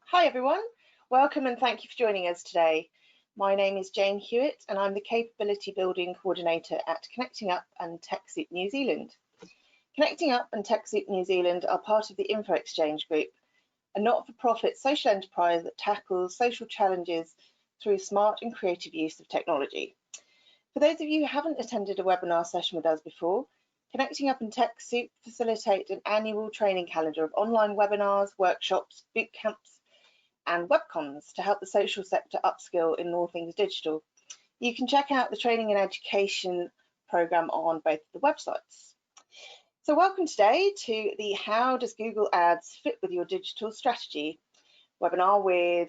Hi everyone, welcome and thank you for joining us today. My name is Jane Hewitt and I'm the Capability Building Coordinator at Connecting Up and TechSoup New Zealand. Connecting Up and TechSoup New Zealand are part of the Info Exchange Group, a not-for-profit social enterprise that tackles social challenges through smart and creative use of technology. For those of you who haven't attended a webinar session with us before, Connecting Up and TechSoup facilitate an annual training calendar of online webinars, workshops, boot camps, and webcons to help the social sector upskill in all things digital. You can check out the training and education program on both the websites. So welcome today to the How Does Google Ads Fit with Your Digital Strategy webinar with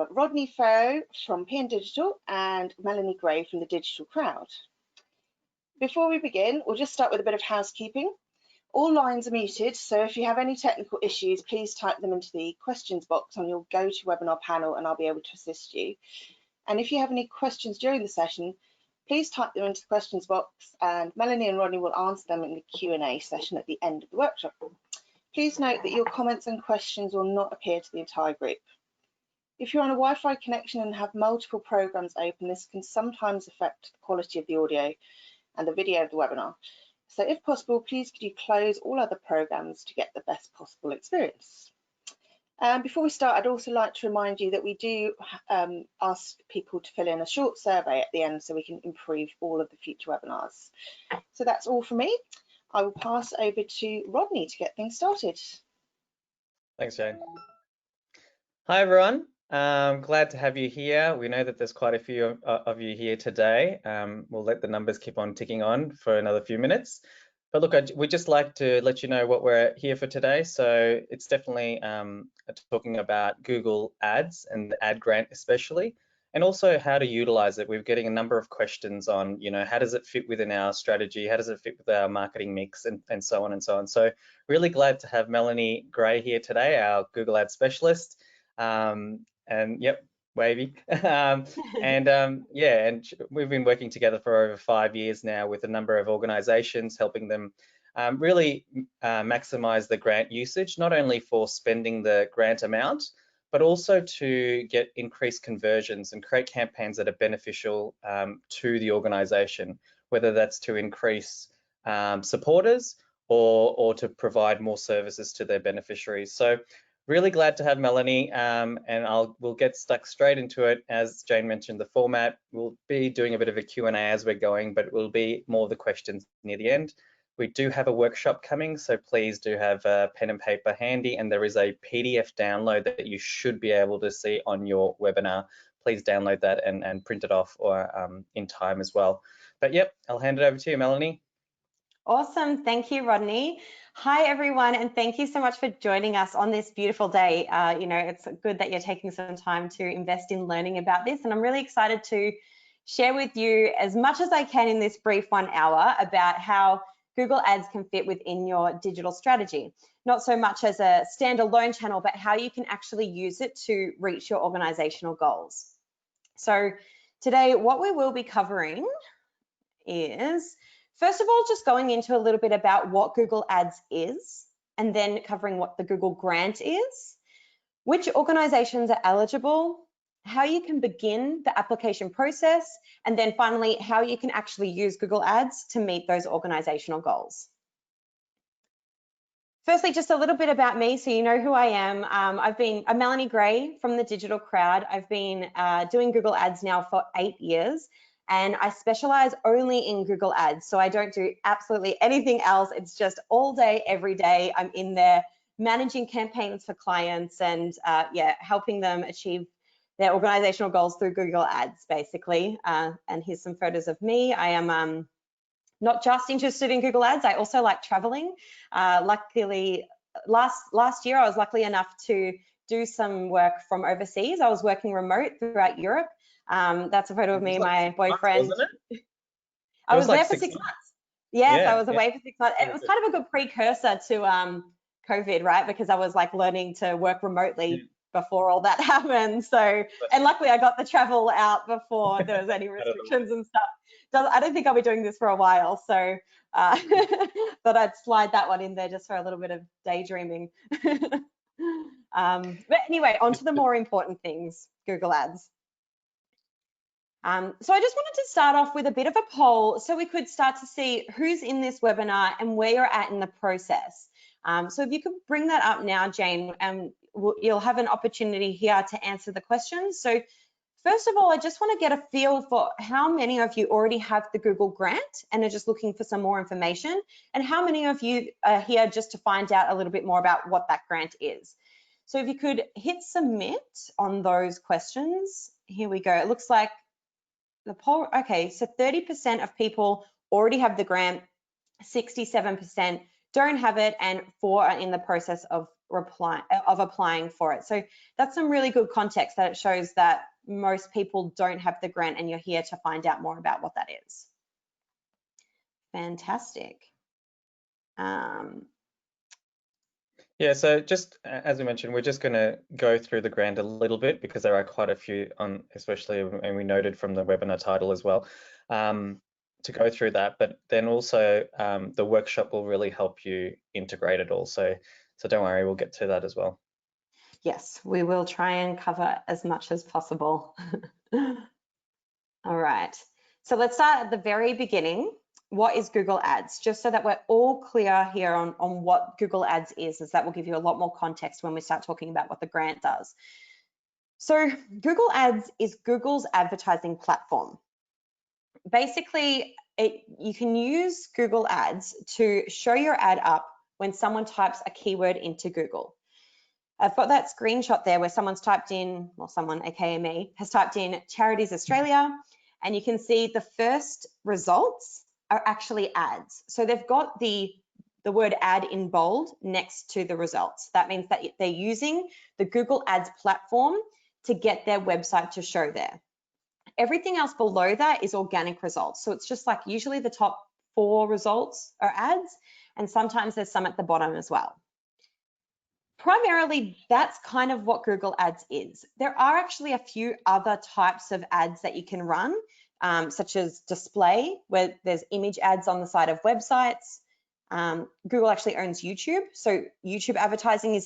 Rodney Farrow from PN Digital and Melanie Gray from the Digital Crowd. Before we begin, we'll just start with a bit of housekeeping. All lines are muted, so if you have any technical issues, please type them into the questions box on your GoToWebinar panel and I'll be able to assist you. And if you have any questions during the session, please type them into the questions box and Melanie and Rodney will answer them in the Q&A session at the end of the workshop. Please note that your comments and questions will not appear to the entire group. If you're on a Wi-Fi connection and have multiple programs open, this can sometimes affect the quality of the audio and the video of the webinar. So if possible, please could you close all other programs to get the best possible experience. Before we start, I'd also like to remind you that we do ask people to fill in a short survey at the end so we can improve all of the future webinars. So that's all from me. I will pass over to Rodney to get things started. Thanks, Jane. Hi, everyone. Glad to have you here. We know that there's quite a few of you here today. We'll let the numbers keep on ticking on for another few minutes. But look, we'd just like to let you know what we're here for today. So it's definitely talking about Google Ads and the ad grant especially, and also how to utilize it. We're getting a number of questions on, how does it fit within our strategy? How does it fit with our marketing mix and so on and so on. So really glad to have Melanie Gray here today, our Google Ads specialist. And yep, wavy. And we've been working together for over 5 years now with a number of organizations, helping them really maximize the grant usage, not only for spending the grant amount, but also to get increased conversions and create campaigns that are beneficial to the organization, whether that's to increase supporters or to provide more services to their beneficiaries. So really glad to have Melanie, and we'll get stuck straight into it. As Jane mentioned, the format, we'll be doing a bit of a Q&A as we're going, but it will be more of the questions near the end. We do have a workshop coming, so please do have a pen and paper handy, and there is a PDF download that you should be able to see on your webinar. Please download that and print it off or in time as well. But yep, I'll hand it over to you, Melanie. Awesome, thank you, Rodney. Hi, everyone, and thank you so much for joining us on this beautiful day. It's good that you're taking some time to invest in learning about this, and I'm really excited to share with you as much as I can in this brief 1 hour about how Google Ads can fit within your digital strategy. Not so much as a standalone channel, but how you can actually use it to reach your organizational goals. So today, what we will be covering is, first of all, just going into a little bit about what Google Ads is, and then covering what the Google Grant is, which organizations are eligible, how you can begin the application process, and then finally, how you can actually use Google Ads to meet those organizational goals. Firstly, just a little bit about me so you know who I am. I'm Melanie Gray from the Digital Crowd. I've been doing Google Ads now for 8 years. And I specialize only in Google Ads. So I don't do absolutely anything else. It's just all day, every day. I'm in there managing campaigns for clients and helping them achieve their organizational goals through Google Ads, basically. And here's some photos of me. I am not just interested in Google Ads. I also like traveling. Luckily, last year, I was lucky enough to do some work from overseas. I was working remote throughout Europe. That's a photo of me and my boyfriend. Wasn't it? I was there for 6 months. Yes, yeah, I was away for 6 months. It was kind of a good precursor to COVID, right? Because I was like learning to work remotely before all that happened. So, and luckily I got the travel out before there was any restrictions and stuff. I don't think I'll be doing this for a while. So thought I'd slide that one in there just for a little bit of daydreaming. But anyway, on to the more important things, Google Ads. So I just wanted to start off with a bit of a poll so we could start to see who's in this webinar and where you're at in the process. So if you could bring that up now, Jane, and you'll have an opportunity here to answer the questions. So first of all, I just want to get a feel for how many of you already have the Google grant and are just looking for some more information, and how many of you are here just to find out a little bit more about what that grant is. So if you could hit submit on those questions. Here we go. It looks like the poll, okay, so 30% of people already have the grant, 67% don't have it, and 4 are in the process of applying for it. So that's some really good context that it shows that most people don't have the grant, and you're here to find out more about what that is. Fantastic. Yeah, so just as we mentioned, we're just going to go through the grant a little bit because there are quite a few on, especially, and we noted from the webinar title as well, to go through that. But then also the workshop will really help you integrate it also. So don't worry, we'll get to that as well. Yes, we will try and cover as much as possible. All right, so let's start at the very beginning. What is Google Ads? Just so that we're all clear here on what Google Ads is, as that will give you a lot more context when we start talking about what the grant does. So Google Ads is Google's advertising platform. Basically, you can use Google Ads to show your ad up when someone types a keyword into Google. I've got that screenshot there where someone's typed in, or someone, aka me, has typed in Charities Australia, and you can see the first results are actually ads. So they've got the word ad in bold next to the results. That means that they're using the Google Ads platform to get their website to show there. Everything else below that is organic results. So it's just like usually the top 4 results are ads, and sometimes there's some at the bottom as well. Primarily, that's kind of what Google Ads is. There are actually a few other types of ads that you can run, such as display, where there's image ads on the side of websites. Google actually owns YouTube, so YouTube advertising is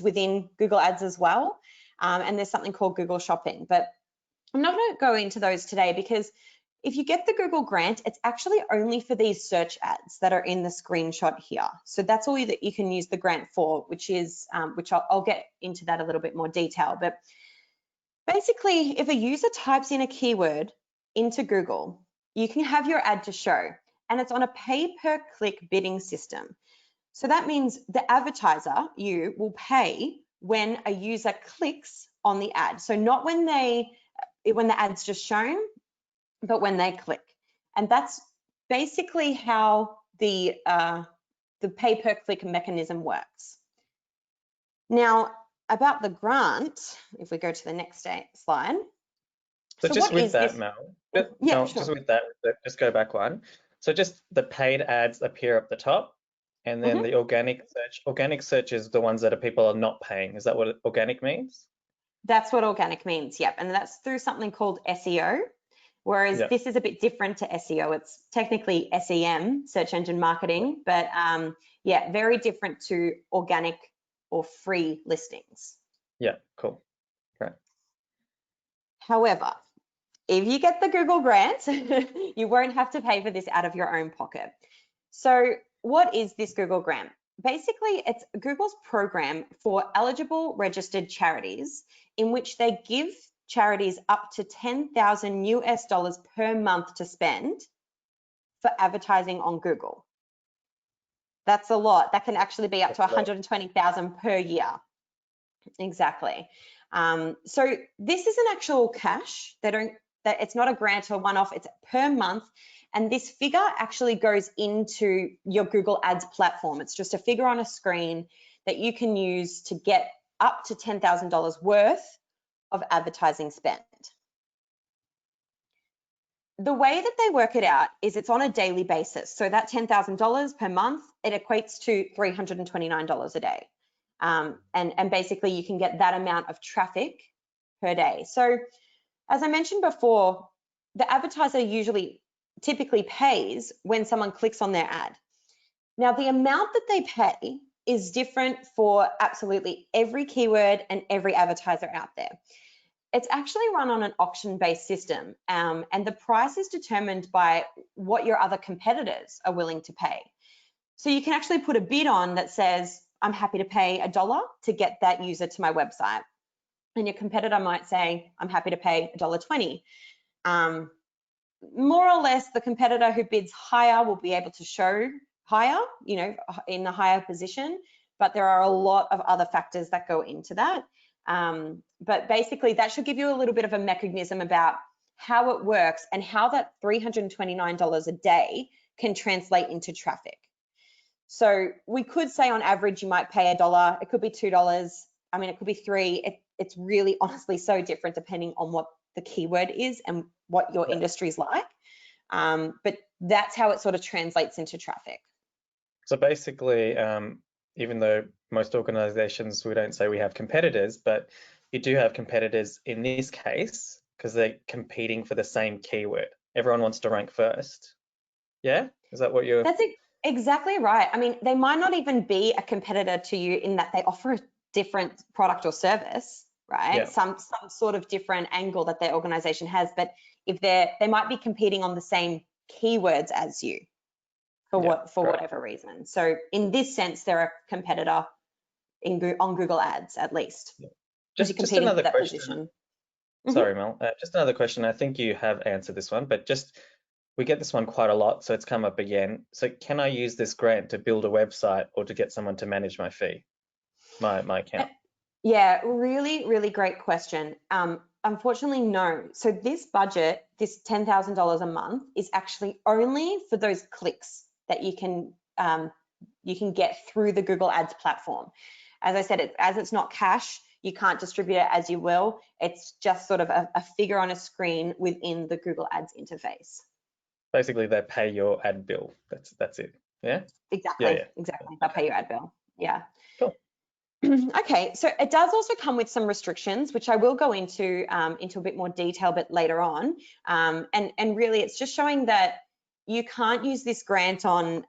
within Google Ads as well. And there's something called Google Shopping, but I'm not going to go into those today because if you get the Google grant, it's actually only for these search ads that are in the screenshot here. So that's all that you can use the grant for, which I'll get into that a little bit more detail. But basically, if a user types in a keyword into Google, you can have your ad to show, and it's on a pay-per-click bidding system. So that means the advertiser, you, will pay when a user clicks on the ad. So not when the ad's just shown, but when they click. And that's basically how the pay-per-click mechanism works. Now, about the grant, if we go to the next slide. So just with that, Mel, just with that, just go back one. So just the paid ads appear up the top, and then the organic search is the ones that people are not paying. Is that what organic means? That's what organic means, yep. And that's through something called SEO, whereas this is a bit different to SEO. It's technically SEM, search engine marketing, but yeah, very different to organic or free listings. Yeah, cool. Right. However, if you get the Google grant, you won't have to pay for this out of your own pocket. So what is this Google grant? Basically, it's Google's program for eligible registered charities in which they give charities up to $10,000 US per month to spend for advertising on Google. That's a lot. That can actually be up to $120,000 per year. Exactly. So this is an actual cash. It's not a grant or one-off, it's per month. And this figure actually goes into your Google Ads platform. It's just a figure on a screen that you can use to get up to $10,000 worth of advertising spend. The way that they work it out is it's on a daily basis. So that $10,000 per month, it equates to $329 a day. And basically you can get that amount of traffic per day. So as I mentioned before, the advertiser typically pays when someone clicks on their ad. Now the amount that they pay is different for absolutely every keyword and every advertiser out there. It's actually run on an auction-based system, and the price is determined by what your other competitors are willing to pay. So you can actually put a bid on that says, I'm happy to pay $1 to get that user to my website. And your competitor might say, I'm happy to pay $1.20. More or less, the competitor who bids higher will be able to show higher, you know, in a higher position, but there are a lot of other factors that go into that. But basically, that should give you a little bit of a mechanism about how it works and how that $329 a day can translate into traffic. So we could say on average, you might pay $1, it could be $2, I mean, it could be $3. It's really honestly so different depending on what the keyword is and what your industry is like. But that's how it sort of translates into traffic. So basically, even though most organizations, we don't say we have competitors, but you do have competitors in this case because they're competing for the same keyword. Everyone wants to rank first. Yeah, is that what you're? That's exactly right. I mean, they might not even be a competitor to you in that they offer a different product or service, right? Yeah. Some sort of different angle that their organization has, but if they might be competing on the same keywords as you for whatever reason. So in this sense, they're a competitor on Google Ads at least. Yeah. Just another question. Sorry, Mel. Just another question. I think you have answered this one, but we get this one quite a lot, so it's come up again. So can I use this grant to build a website or to get someone to manage my fee, my account? Yeah, really, really great question. Unfortunately, no. So this budget, this $10,000 a month, is actually only for those clicks that you can get through the Google Ads platform. As I said, as it's not cash, you can't distribute it as you will. It's just sort of a figure on a screen within the Google Ads interface. Basically, they pay your ad bill. That's it. Yeah. Exactly. Yeah. Exactly. They'll pay your ad bill. Yeah. Cool. Okay, so it does also come with some restrictions, which I will go into a bit more detail but later on. And really, it's just showing that you can't use this grant on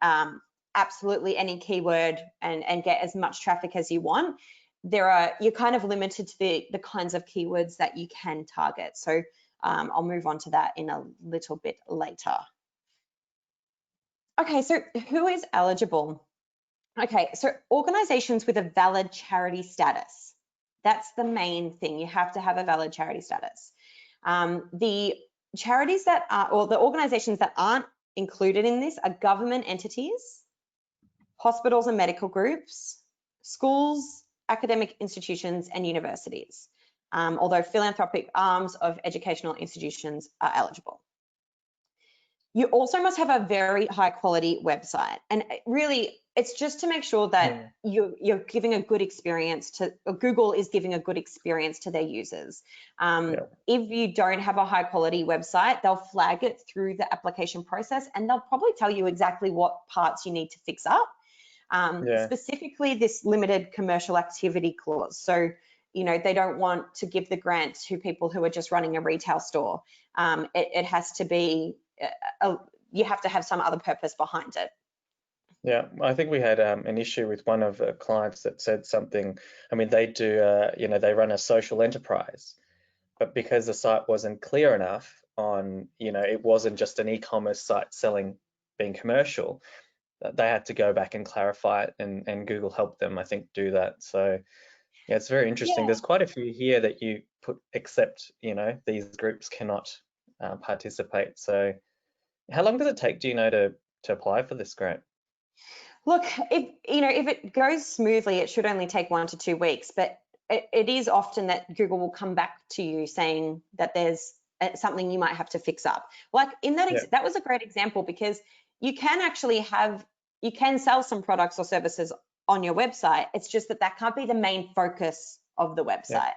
absolutely any keyword and get as much traffic as you want. You're kind of limited to the kinds of keywords that you can target. So I'll move on to that in a little bit later. Okay, so who is eligible? Okay, so organizations with a valid charity status. That's the main thing. You have to have a valid charity status. The charities that are, or the organizations that aren't included in this are government entities, hospitals and medical groups, schools, academic institutions, and universities. Although philanthropic arms of educational institutions are eligible. You also must have a very high quality website, and really it's just to make sure that you're giving a good experience to, or Google is giving a good experience to their users. If you don't have a high quality website, they'll flag it through the application process and they'll probably tell you exactly what parts you need to fix up. Specifically this limited commercial activity clause. So, you know, they don't want to give the grant to people who are just running a retail store. It has to be, you have to have some other purpose behind it. Yeah, I think we had an issue with one of the clients that said something. I mean, they do, you know, they run a social enterprise, but because the site wasn't clear enough on, you know, it wasn't just an e-commerce site being commercial, they had to go back and clarify it, and Google helped them, I think, do that. So yeah, it's very interesting. There's quite a few here that you put, except, you know, these groups cannot participate. So how long does it take, do you know, to apply for this grant? Look, if it goes smoothly, it should only take 1 to 2 weeks, but it is often that Google will come back to you saying that there's something you might have to fix up. Like in that, that was a great example, because you can actually you can sell some products or services on your website. It's just that can't be the main focus of the website.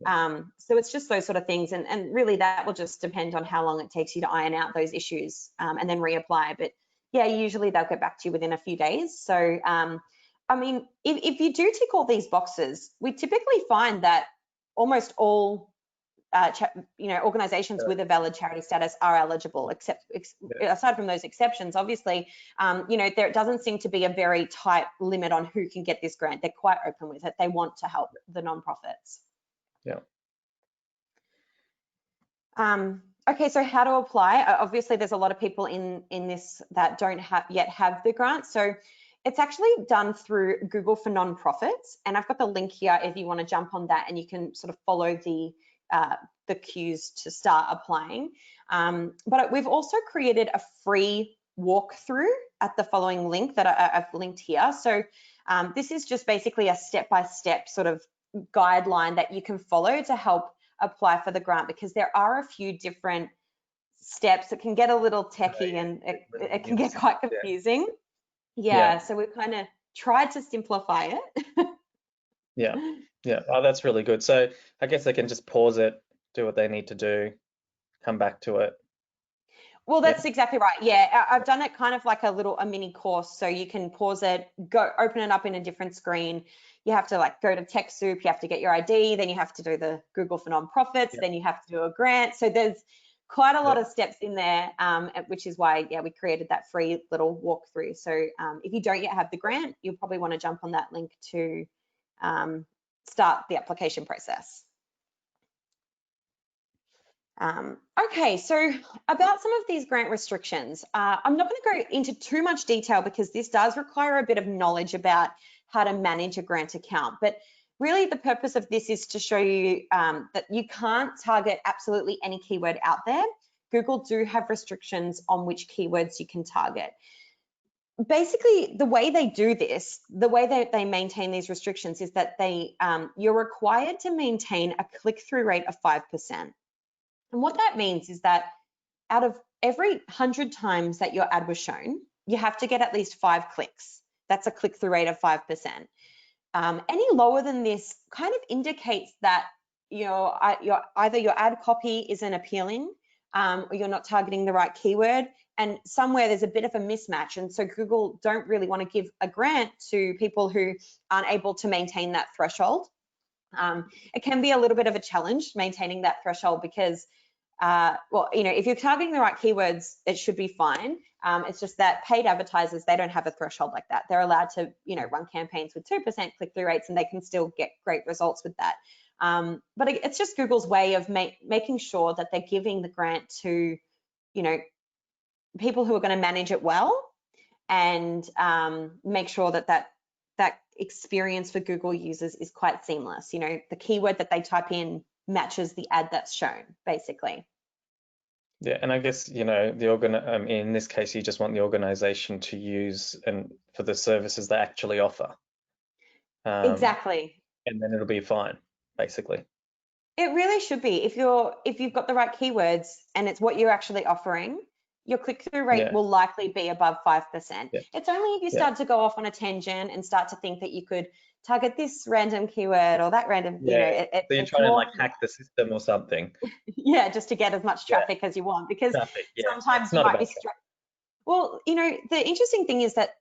So it's just those sort of things, and really that will just depend on how long it takes you to iron out those issues and then reapply. But yeah, usually they'll get back to you within a few days. So I mean, if you do tick all these boxes, we typically find that almost all organizations with a valid charity status are eligible, aside from those exceptions, obviously, there doesn't seem to be a very tight limit on who can get this grant. They're quite open with it. They want to help the nonprofits. Yeah. Okay, so how to apply? Obviously, there's a lot of people in this that don't yet have the grant. So it's actually done through Google for Nonprofits, and I've got the link here if you want to jump on that, and you can sort of follow the cues to start applying. But we've also created a free walkthrough at the following link that I've linked here. So this is just basically a step-by-step sort of guideline that you can follow to help apply for the grant, because there are a few different steps. It can get a little techie and it can get quite confusing. Yeah, so we've kind of tried to simplify it. Yeah. Oh, that's really good. So I guess they can just pause it, do what they need to do, come back to it. Well, that's exactly right. Yeah, I've done it kind of like a mini course. So you can pause it, open it up in a different screen. You have to like go to TechSoup, you have to get your ID, then you have to do the Google for Nonprofits, then you have to do a grant. So there's quite a lot of steps in there, which is why, we created that free little walkthrough. So if you don't yet have the grant, you'll probably want to jump on that link to start the application process. Okay, so about some of these grant restrictions, I'm not going to go into too much detail because this does require a bit of knowledge about how to manage a grant account. But really the purpose of this is to show you that you can't target absolutely any keyword out there. Google do have restrictions on which keywords you can target. Basically, the way they do this, the way that they maintain these restrictions is that you're required to maintain a click-through rate of 5%. And what that means is that out of every 100 times that your ad was shown, you have to get at least 5 clicks. That's a click-through rate of 5%. Any lower than this kind of indicates that either your ad copy isn't appealing or you're not targeting the right keyword, and somewhere there's a bit of a mismatch. And so Google don't really want to give a grant to people who aren't able to maintain that threshold. It can be a little bit of a challenge maintaining that threshold because, if you're targeting the right keywords, it should be fine. It's just that paid advertisers, they don't have a threshold like that. They're allowed to, run campaigns with 2% click-through rates, and they can still get great results with that. But it's just Google's way of making sure that they're giving the grant to, people who are going to manage it well, and make sure that experience for Google users is quite seamless. The keyword that they type in matches the ad that's shown, basically. Yeah, and I guess, in this case, you just want the organization to use and for the services they actually offer. Exactly. And then it'll be fine, basically. It really should be. If you've got the right keywords and it's what you're actually offering, your click-through rate will likely be above 5%. Yeah. It's only if you start to go off on a tangent and start to think that you could target this random keyword or that random, so you're trying to like hack the system or something. Yeah, just to get as much traffic as you want, because sometimes you might be well, the interesting thing is that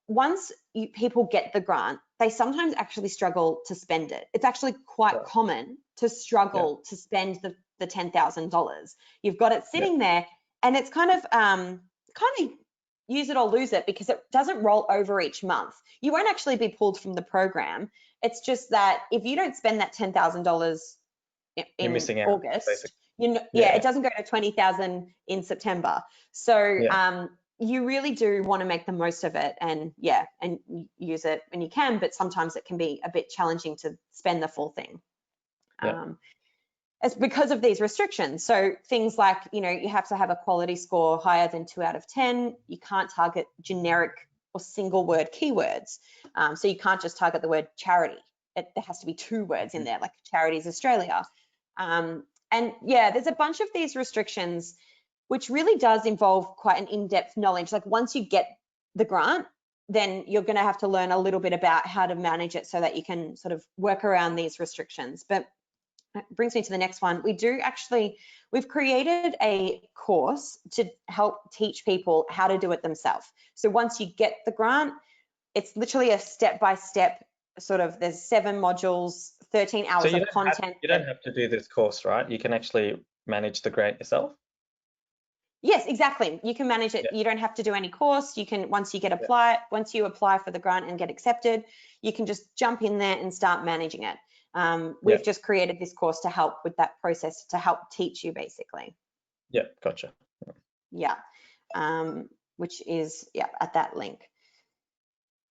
once people get the grant, they sometimes actually struggle to spend it. It's actually quite common to struggle to spend the $10,000. You've got it sitting there, and it's kind of use it or lose it, because it doesn't roll over each month. You won't actually be pulled from the program. It's just that if you don't spend that $10,000 in August, it doesn't go to 20,000 in September. So you really do want to make the most of it, and use it when you can, but sometimes it can be a bit challenging to spend the full thing. It's because of these restrictions. So things like, you have to have a quality score higher than 2 out of 10. You can't target generic or single word keywords. So you can't just target the word charity. There has to be 2 words in there, like Charities Australia. And there's a bunch of these restrictions, which really does involve quite an in-depth knowledge. Like once you get the grant, then you're going to have to learn a little bit about how to manage it so that you can sort of work around these restrictions. But that brings me to the next one. We've created a course to help teach people how to do it themselves. So once you get the grant, it's literally a step-by-step there's 7 modules, 13 hours of content. You don't have to do this course, right? You can actually manage the grant yourself. Yes, exactly. You can manage it. Yeah. You don't have to do any course. You can, once you apply for the grant and get accepted, you can just jump in there and start managing it. We've just created this course to help with that process, to help teach you basically. Yeah, gotcha. Yeah, which is at that link.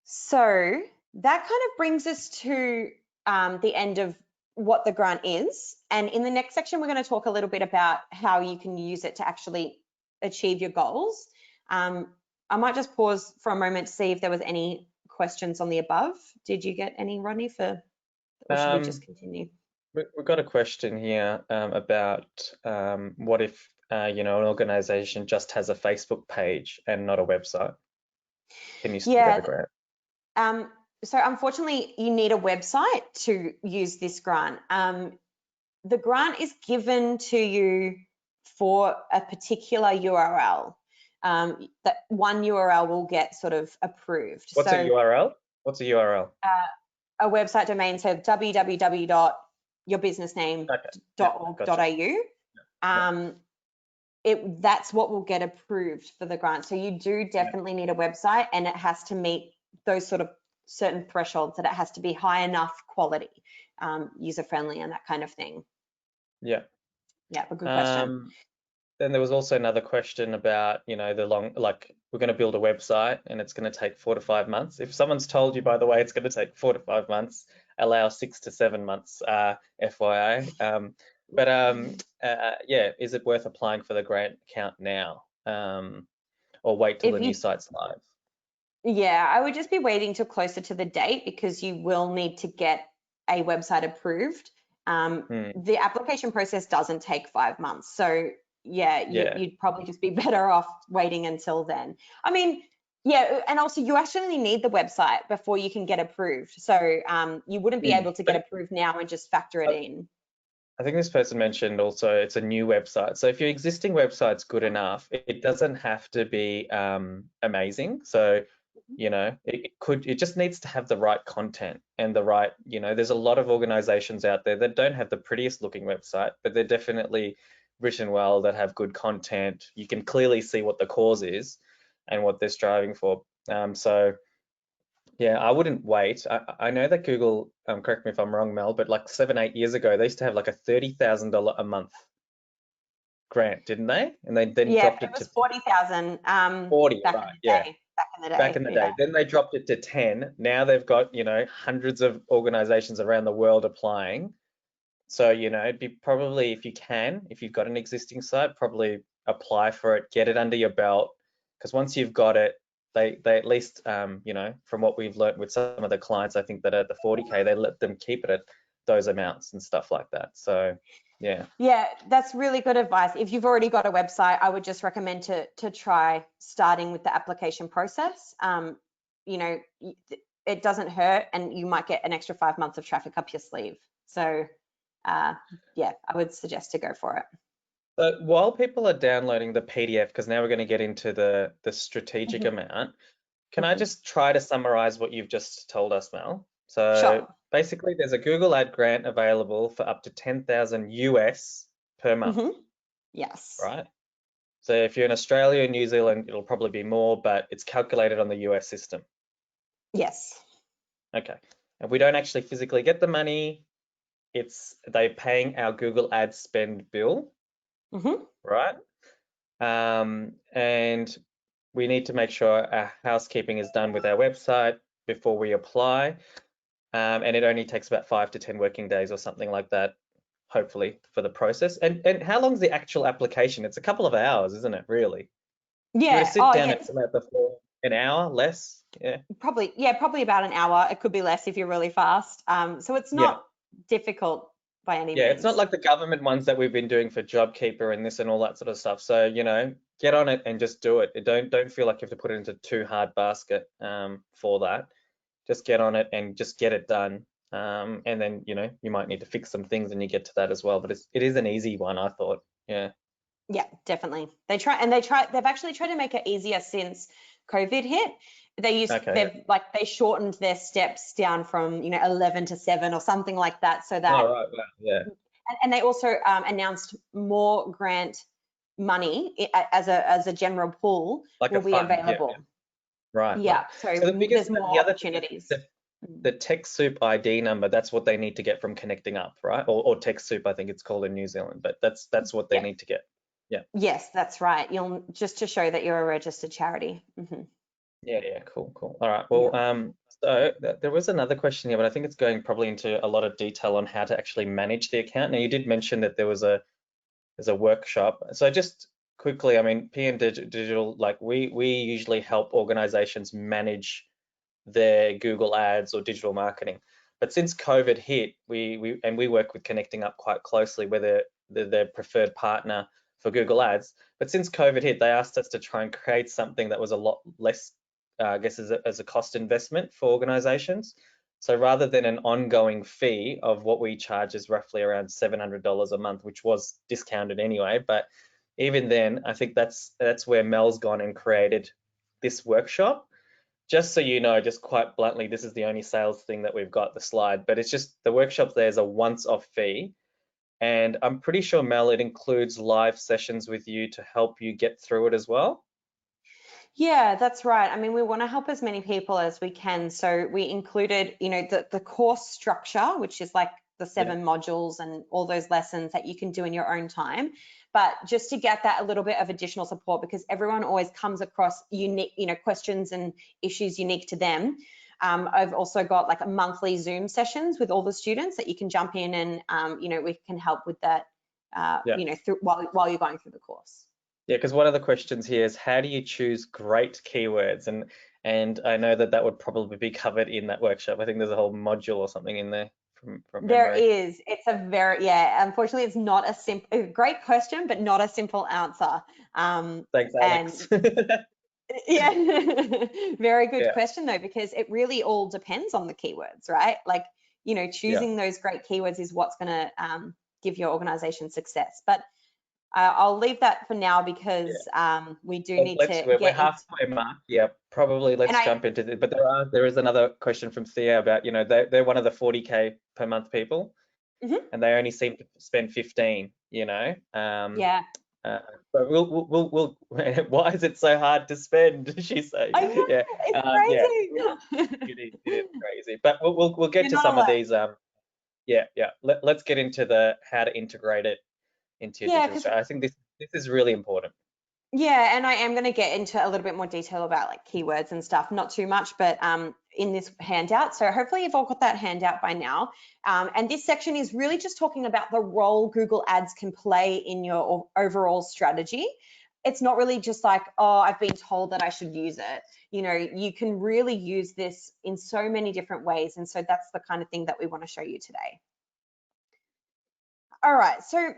So that kind of brings us to the end of what the grant is. And in the next section, we're going to talk a little bit about how you can use it to actually achieve your goals. I might just pause for a moment to see if there was any questions on the above. Did you get any, Rodney, or should we just continue? We've got a question here about what if an organization just has a Facebook page and not a website? Can you still get a grant? So unfortunately, you need a website to use this grant. The grant is given to you for a particular URL. That one URL will get sort of approved. What's a URL? What's a URL? A website domain, so www.yourbusinessname.org.au. That's what will get approved for the grant. So you do definitely need a website, and it has to meet those sort of certain thresholds, that it has to be high enough quality, user-friendly and that kind of thing. Yeah, a good question. Then there was also another question about, the long, like, we're going to build a website and it's going to take 4 to 5 months. If someone's told you, by the way, it's going to take 4 to 5 months, allow 6 to 7 months, FYI. Is it worth applying for the grant account now, or wait till the new site's live? Yeah, I would just be waiting till closer to the date, because you will need to get a website approved. The application process doesn't take 5 months. So you'd probably just be better off waiting until then. I mean, and also you actually need the website before you can get approved. So you wouldn't be able to get approved now and just factor it in. I think this person mentioned also it's a new website. So if your existing website's good enough, it doesn't have to be amazing. So, it just needs to have the right content and the right, there's a lot of organizations out there that don't have the prettiest looking website, but they're definitely written well, that have good content. You can clearly see what the cause is and what they're striving for. I wouldn't wait. I know that Google, correct me if I'm wrong, Mel, but like 7-8 years ago, they used to have like a $30,000 a month grant, didn't they? And they then dropped it to 40,000. 40, back right? Back in the day. Then they dropped it to 10. Now they've got, hundreds of organizations around the world applying. So, it'd be probably, if you've got an existing site, probably apply for it, get it under your belt, because once you've got it, they at least, from what we've learned with some of the clients, I think that at the 40K, they let them keep it at those amounts and stuff like that. So, yeah. Yeah, that's really good advice. If you've already got a website, I would just recommend to try starting with the application process. It doesn't hurt, and you might get an extra 5 months of traffic up your sleeve. So, I would suggest to go for it. So while people are downloading the PDF, because now we're going to get into the strategic amount, can I just try to summarize what you've just told us, Mel? So basically, there's a Google Ad grant available for up to 10,000 US per month. Yes. Right. So if you're in Australia and New Zealand, it'll probably be more, but it's calculated on the US system. Yes. Okay. If we don't actually physically get the money, they're paying our Google Ad spend bill, right? And we need to make sure our housekeeping is done with our website before we apply. And it only takes about 5 to 10 working days or something like that, hopefully, for the process. And how long is the actual application? It's a couple of hours, isn't it, really? Yeah. You sit down and fill out the form, an hour, less? Yeah. Probably about an hour. It could be less if you're really fast. So it's not difficult by any means. Yeah, it's not like the government ones that we've been doing for JobKeeper and this and all that sort of stuff. So, get on it and just do it. Don't feel like you have to put it into too hard basket for that. Just get on it and just get it done. And then, you might need to fix some things when you get to that as well. But it is an easy one, I thought. Yeah. Yeah, definitely. They've actually tried to make it easier since COVID hit. they shortened their steps down from 11 to 7 or something like that, so that Oh, right. Wow. Yeah. and they also announced more grant money as a general pool Like will a be fund. available. Right. Yeah, Right. so So there's more the other thing opportunities. is the TechSoup ID number, that's what they need to get from Connecting Up, right? Or TechSoup, I think it's called in New Zealand, but that's what they need to get. Yeah. Yes, that's right. You'll just to show that you're a registered charity. Yeah, cool. All right. Well, so there was another question here, but I think it's going probably into a lot of detail on how to actually manage the account. Now, you did mention that there's a workshop. So just quickly, I mean, PM Digital, like we usually help organizations manage their Google Ads or digital marketing. But since COVID hit, we work with Connecting Up quite closely, where they're their preferred partner for Google Ads. But since COVID hit, they asked us to try and create something that was a lot less, I guess, as a cost investment for organizations. So rather than an ongoing fee of what we charge is roughly around $700 a month, which was discounted anyway, but even then, I think that's where Mel's gone and created this workshop. Just so you know, just quite bluntly, this is the only sales thing that we've got, the slide, but it's just the workshop there is a once-off fee. And I'm pretty sure, Mel, it includes live sessions with you to help you get through it as well. Yeah, that's right. I mean, we want to help as many people as we can. So we included, the course structure, which is like the 7 modules and all those lessons that you can do in your own time. But just to get that a little bit of additional support, because everyone always comes across unique, questions and issues unique to them. I've also got like a monthly Zoom sessions with all the students that you can jump in and, we can help with that, while you're going through the course. Yeah, because one of the questions here is how do you choose great keywords? And I know that would probably be covered in that workshop. I think there's a whole module or something in there from there memory. is. It's a unfortunately, it's not a great question, but not a simple answer. Thanks, Alex. Yeah, very good question though, because it really all depends on the keywords, right? Like, choosing those great keywords is what's going to give your organization success. But I'll leave that for now because we do need to we're halfway mark. Yeah, probably let's jump into it. But there is another question from Thea about, they're one of the 40K per month people, and they only seem to spend 15, But we'll why is it so hard to spend? She's saying. I know, it's crazy. It is crazy. But we'll get to some of these. Let's get into how to integrate it into your digital strategy. I think this is really important. Yeah, and I am going to get into a little bit more detail about like keywords and stuff, not too much, but in this handout. So hopefully you've all got that handout by now. And this section is really just talking about the role Google Ads can play in your overall strategy. It's not really just like, oh, I've been told that I should use it. You can really use this in so many different ways. And so that's the kind of thing that we want to show you today. All right, so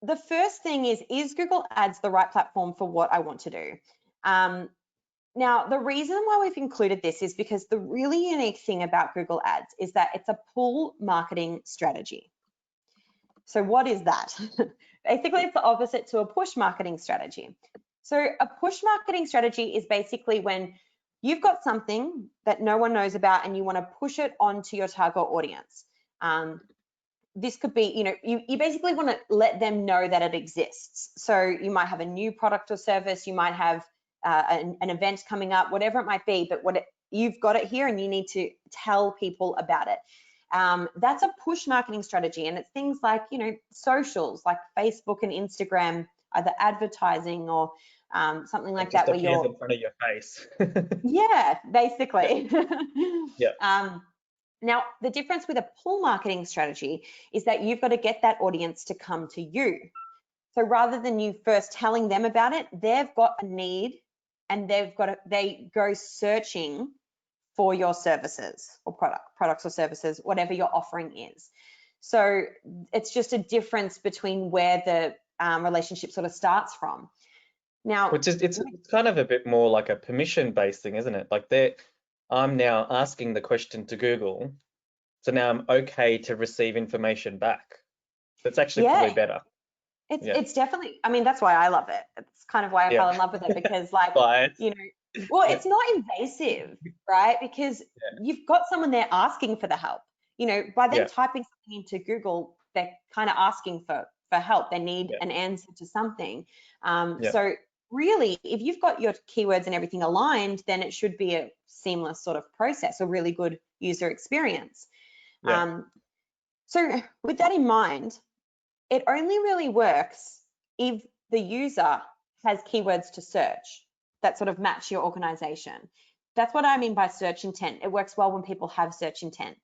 the first thing is Google Ads the right platform for what I want to do? Now, the reason why we've included this is because the really unique thing about Google Ads is that it's a pull marketing strategy. So what is that? Basically, it's the opposite to a push marketing strategy. So a push marketing strategy is basically when you've got something that no one knows about and you want to push it onto your target audience. This could be, you basically want to let them know that it exists. So you might have a new product or service, you might have an event coming up, whatever it might be, but you've got it here and you need to tell people about it. That's a push marketing strategy, and it's things like, socials like Facebook and Instagram, either advertising or something like that where you're in front of your face. Yeah, basically. Yeah. Now, the difference with a pull marketing strategy is that you've got to get that audience to come to you. So rather than you first telling them about it, they've got a need and they go searching for your services or products or services, whatever your offering is. So it's just a difference between where the relationship sort of starts from. Now, it's kind of a bit more like a permission-based thing, isn't it? Like I'm now asking the question to Google, so now I'm okay to receive information back. That's actually probably better. It's definitely, I mean, that's why I love it. It's kind of why I fell in love with it, because like, Well, it's not invasive, right? Because you've got someone there asking for the help. You know, by them typing something into Google, they're kind of asking for help. They need an answer to something. So really, if you've got your keywords and everything aligned, then it should be a seamless sort of process, a really good user experience. So with that in mind, it only really works if the user has keywords to search that sort of match your organization. That's what I mean by search intent. It works well when people have search intent.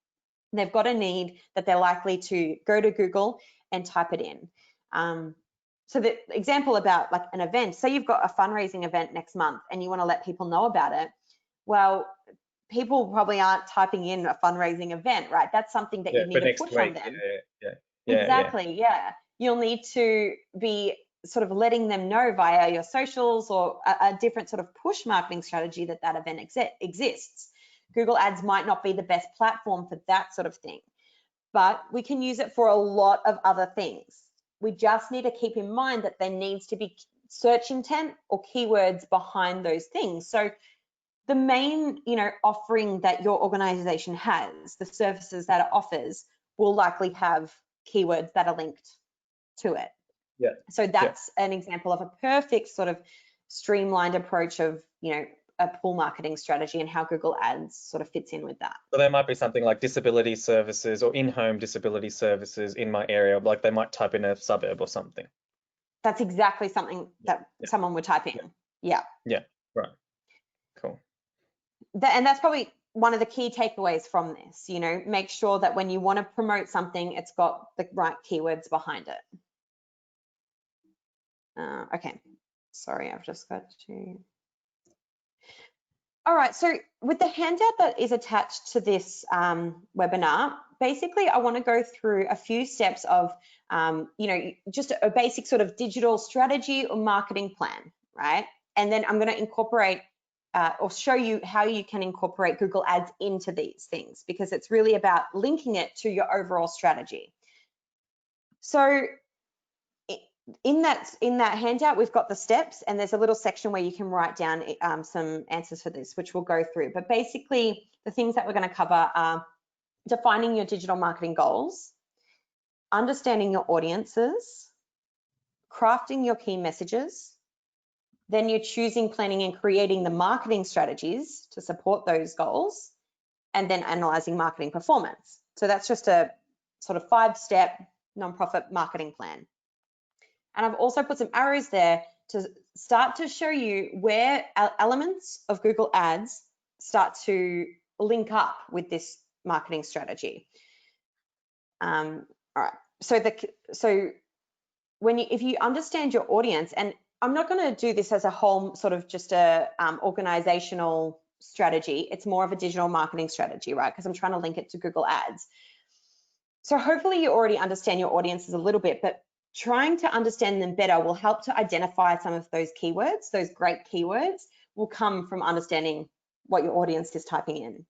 They've got a need that they're likely to go to Google and type it in. So the example about like an event, say you've got a fundraising event next month and you want to let people know about it. Well, people probably aren't typing in a fundraising event, right? That's something that you need to push on them. Exactly, yeah. You'll need to be sort of letting them know via your socials or a different sort of push marketing strategy that that event exists. Google Ads might not be the best platform for that sort of thing, but we can use it for a lot of other things. We just need to keep in mind that there needs to be search intent or keywords behind those things. So the main, offering that your organization has, the services that it offers, will likely have keywords that are linked to it. So that's an example of a perfect sort of streamlined approach of, a pull marketing strategy and how Google Ads sort of fits in with that. So there might be something like disability services or in-home disability services in my area, like they might type in a suburb or something. That's exactly something that someone would type in. Yeah, right. Cool. And that's probably one of the key takeaways from this, make sure that when you want to promote something, it's got the right keywords behind it. Okay, sorry, I've just got to. All right, so with the handout that is attached to this webinar, basically I want to go through a few steps of, just a basic sort of digital strategy or marketing plan, right? And then I'm going to incorporate or show you how you can incorporate Google Ads into these things, because it's really about linking it to your overall strategy. So in that handout, we've got the steps, and there's a little section where you can write down some answers for this, which we'll go through. But basically, the things that we're going to cover are defining your digital marketing goals, understanding your audiences, crafting your key messages, then you're choosing, planning, and creating the marketing strategies to support those goals, and then analyzing marketing performance. So that's just a sort of 5-step nonprofit marketing plan. And I've also put some arrows there to start to show you where elements of Google Ads start to link up with this marketing strategy. All right. So if you understand your audience, and I'm not going to do this as a whole sort of just a organizational strategy. It's more of a digital marketing strategy, right? Because I'm trying to link it to Google Ads. So hopefully you already understand your audiences a little bit, but trying to understand them better will help to identify some of those keywords. Those great keywords will come from understanding what your audience is typing in.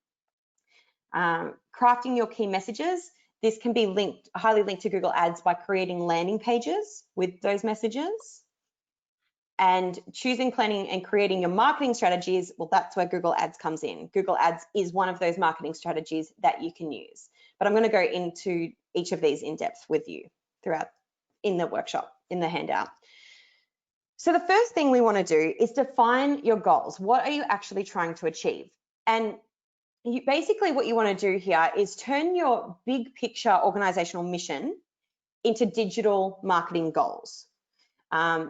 Crafting your key messages. This can be highly linked to Google Ads by creating landing pages with those messages. And choosing, planning, and creating your marketing strategies, well, that's where Google Ads comes in. Google Ads is one of those marketing strategies that you can use. But I'm going to go into each of these in depth with you throughout in the workshop, in the handout. So the first thing we want to do is define your goals. What are you actually trying to achieve? And basically what you want to do here is turn your big picture organizational mission into digital marketing goals.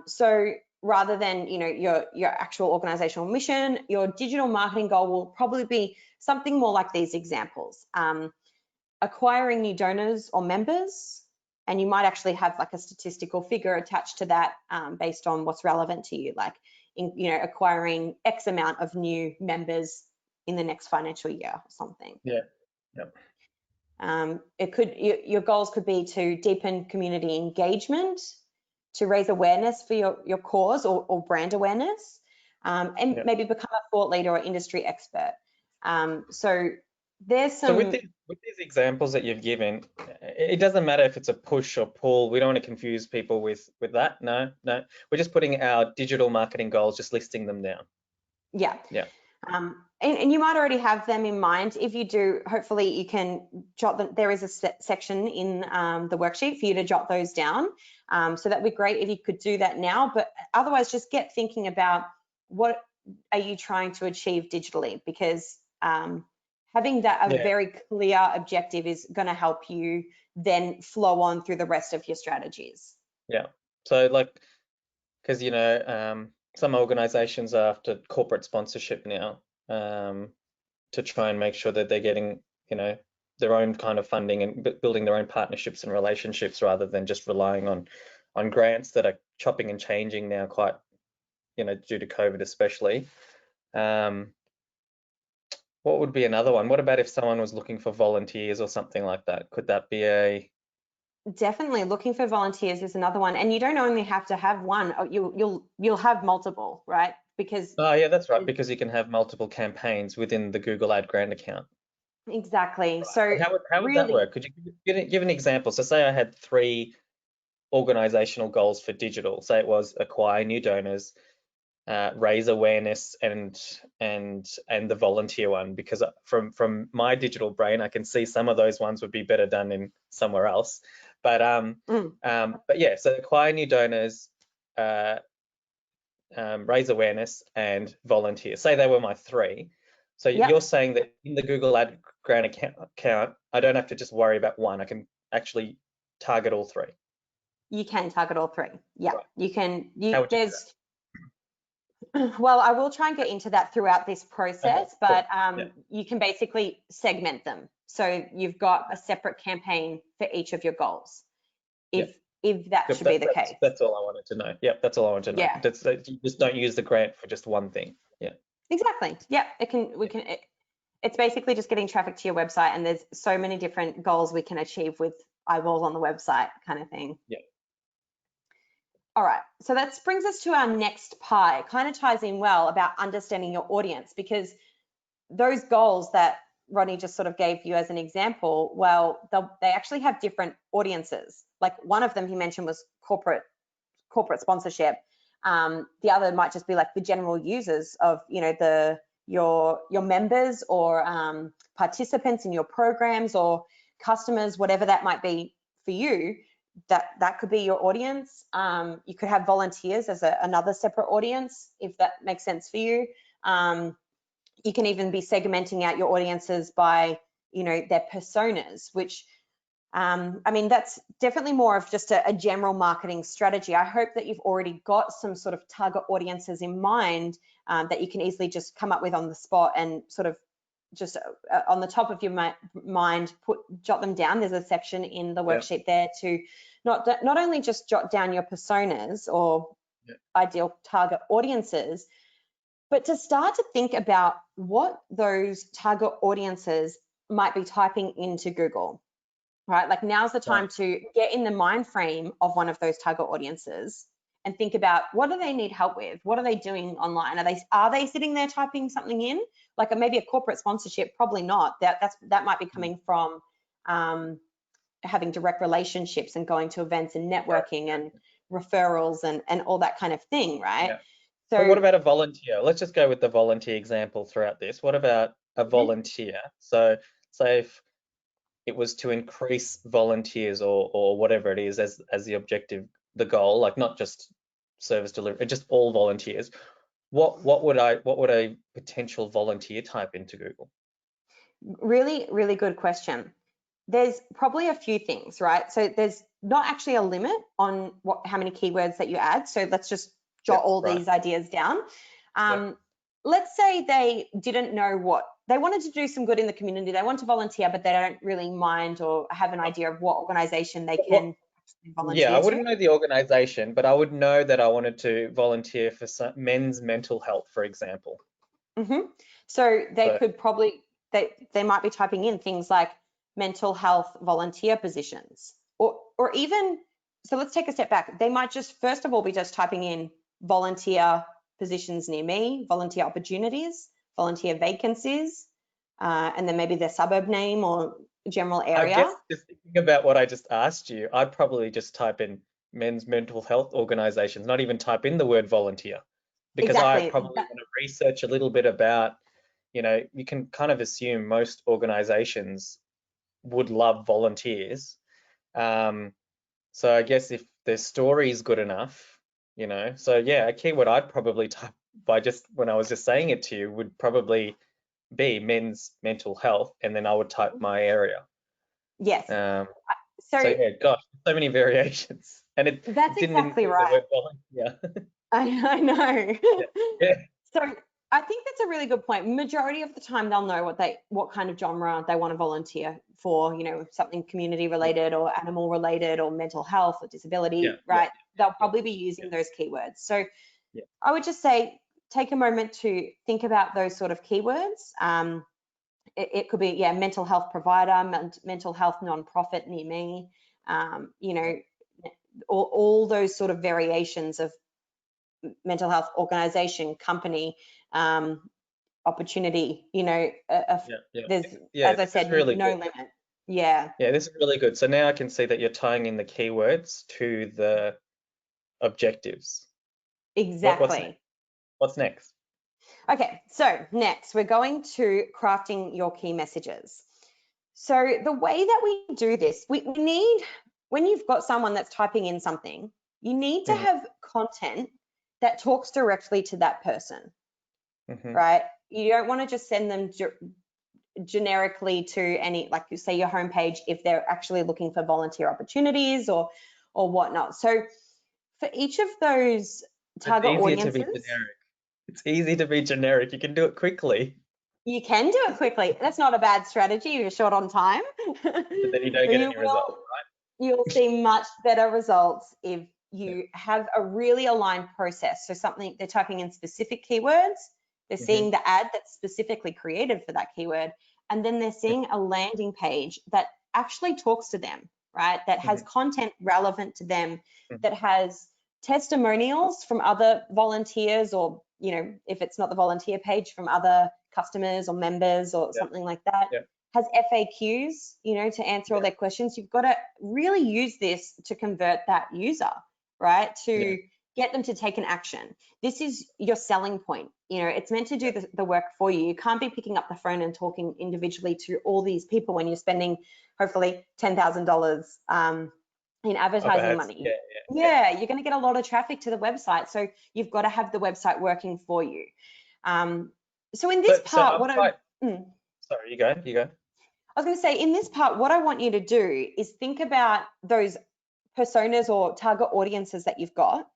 So rather than your actual organizational mission, your digital marketing goal will probably be something more like these examples. Acquiring new donors or members, and you might actually have like a statistical figure attached to that based on what's relevant to you, like acquiring X amount of new members in the next financial year or something. Your goals could be to deepen community engagement, to raise awareness for your cause or brand awareness, and maybe become a thought leader or industry expert. So there's some. So with these examples that you've given, it doesn't matter if it's a push or pull. We don't want to confuse people with that. No. We're just putting our digital marketing goals, just listing them down. Yeah. Yeah. And you might already have them in mind. If you do, hopefully you can jot them. There is a section in the worksheet for you to jot those down. So that'd be great if you could do that now, but otherwise just get thinking about what are you trying to achieve digitally, because having that a very clear objective is going to help you then flow on through the rest of your strategies. Yeah. So like, because, you know, some organizations are after corporate sponsorship now, to try and make sure that they're getting, you know, their own kind of funding and building their own partnerships and relationships rather than just relying on grants that are chopping and changing now quite, you know, due to COVID especially. What would be another one? What about if someone was looking for volunteers or something like that? Could that be a... Definitely looking for volunteers is another one, and you don't only have to have one. You'll have multiple, right? Because oh yeah, that's right. Because you can have multiple campaigns within the Google Ad Grant account. exactly. Right. So how would that work? Could you give an example? So say I had 3 organizational goals for digital. Say it was acquire new donors, raise awareness, and the volunteer one. Because from my digital brain, I can see some of those ones would be better done in somewhere else. But but yeah, so acquire new donors, raise awareness, and volunteer. Say they were my 3. So you're saying that in the Google Ad Grant account, I don't have to just worry about one. I can actually target all 3. You can target all 3. Yeah, right. You can. How would you do that? Well, I will try and get into that throughout this process, but cool. you can basically segment them. So you've got a separate campaign for each of your goals. If that should be the case. That's all I wanted to know. Yep, that's all I wanted to know. Yeah. You just don't use the grant for just one thing. Yeah. Exactly. Yeah. It's basically just getting traffic to your website, and there's so many different goals we can achieve with eyeballs on the website kind of thing. Yeah. All right. So that brings us to our next part. It kind of ties in well about understanding your audience, because those goals that Rodney just sort of gave you as an example, well, they actually have different audiences. Like one of them he mentioned was corporate sponsorship. The other might just be like the general users of, you know, your members or participants in your programs or customers, whatever that might be for you. That could be your audience. You could have volunteers as another separate audience, if that makes sense for you. You can even be segmenting out your audiences by, you know, their personas, which, I mean, that's definitely more of just a general marketing strategy. I hope that you've already got some sort of target audiences in mind that you can easily just come up with on the spot and sort of just on the top of your mind, jot them down. There's a section in the worksheet there to not only just jot down your personas or ideal target audiences, but to start to think about what those target audiences might be typing into Google, right? Like now's the time to get in the mind frame of one of those target audiences and think about, what do they need help with? What are they doing online? Are they sitting there typing something in? Like maybe a corporate sponsorship? Probably not. That might be coming from having direct relationships and going to events and networking and referrals and all that kind of thing, right? Yeah. So what about a volunteer? Let's just go with the volunteer example throughout this. What about a volunteer? So say if it was to increase volunteers or whatever it is as the objective, the goal, like not just service delivery, just all volunteers. What would a potential volunteer type into Google? Really, really good question. There's probably a few things, right? So there's not actually a limit on how many keywords that you add. So let's just jot all these ideas down. Let's say they didn't know what they wanted to do, some good in the community. They want to volunteer, but they don't really mind or have an idea of what organization they can volunteer to. Yeah, I wouldn't know the organization, but I would know that I wanted to volunteer for men's mental health, for example. So they could probably, they might be typing in things like mental health volunteer positions, or even, so let's take a step back. They might just, first of all, be just typing in volunteer positions near me, volunteer opportunities, volunteer vacancies, and then maybe their suburb name or general area. I guess just thinking about what I just asked you, I'd probably just type in men's mental health organizations, not even type in the word volunteer. because I Exactly. probably want to research a little bit about, you can kind of assume most organizations would love volunteers. So I guess if their story is good enough, so yeah, a keyword I'd probably type by just when I was just saying it to you would probably be men's mental health, and then I would type my area. Yes. So yeah, gosh, so many variations, and it That's didn't exactly include the right. word volunteer. I know. Yeah. So I think that's a really good point. Majority of the time they'll know what kind of genre they want to volunteer for, something community related or animal related or mental health or disability, right? They'll probably be using those keywords. So I would just say, take a moment to think about those sort of keywords. It could be, mental health provider, mental health nonprofit near me, all those sort of variations of mental health organization, company, opportunity, there's, as I said, really no good. limit. Yeah, this is really good. So now I can see that you're tying in the keywords to the objectives. exactly. What's next? Okay, so next we're going to crafting your key messages. So the way that we do this, we need, when you've got someone that's typing in something, you need to have content that talks directly to that person, right? You don't want to just send them generically to any, like you say, your homepage if they're actually looking for volunteer opportunities or whatnot. So for each of those target audiences, it's easy to be generic. You can do it quickly. You can do it quickly. That's not a bad strategy. You're short on time. But then you don't get any results, right? You'll see much better results if you have a really aligned process. So something, they're typing in specific keywords, they're seeing the ad that's specifically created for that keyword, and then they're seeing a landing page that actually talks to them, right? That has content relevant to them, that has testimonials from other volunteers, or, if it's not the volunteer page, from other customers or members or something like that. Has FAQs, to answer all their questions. You've got to really use this to convert that user, right? To get them to take an action. This is your selling point. It's meant to do the work for you. You can't be picking up the phone and talking individually to all these people when you're spending hopefully $10,000 in advertising money. You're going to get a lot of traffic to the website. So you've got to have the website working for you. So in this part, sorry, you go. I was going to say, in this part, what I want you to do is think about those personas or target audiences that you've got,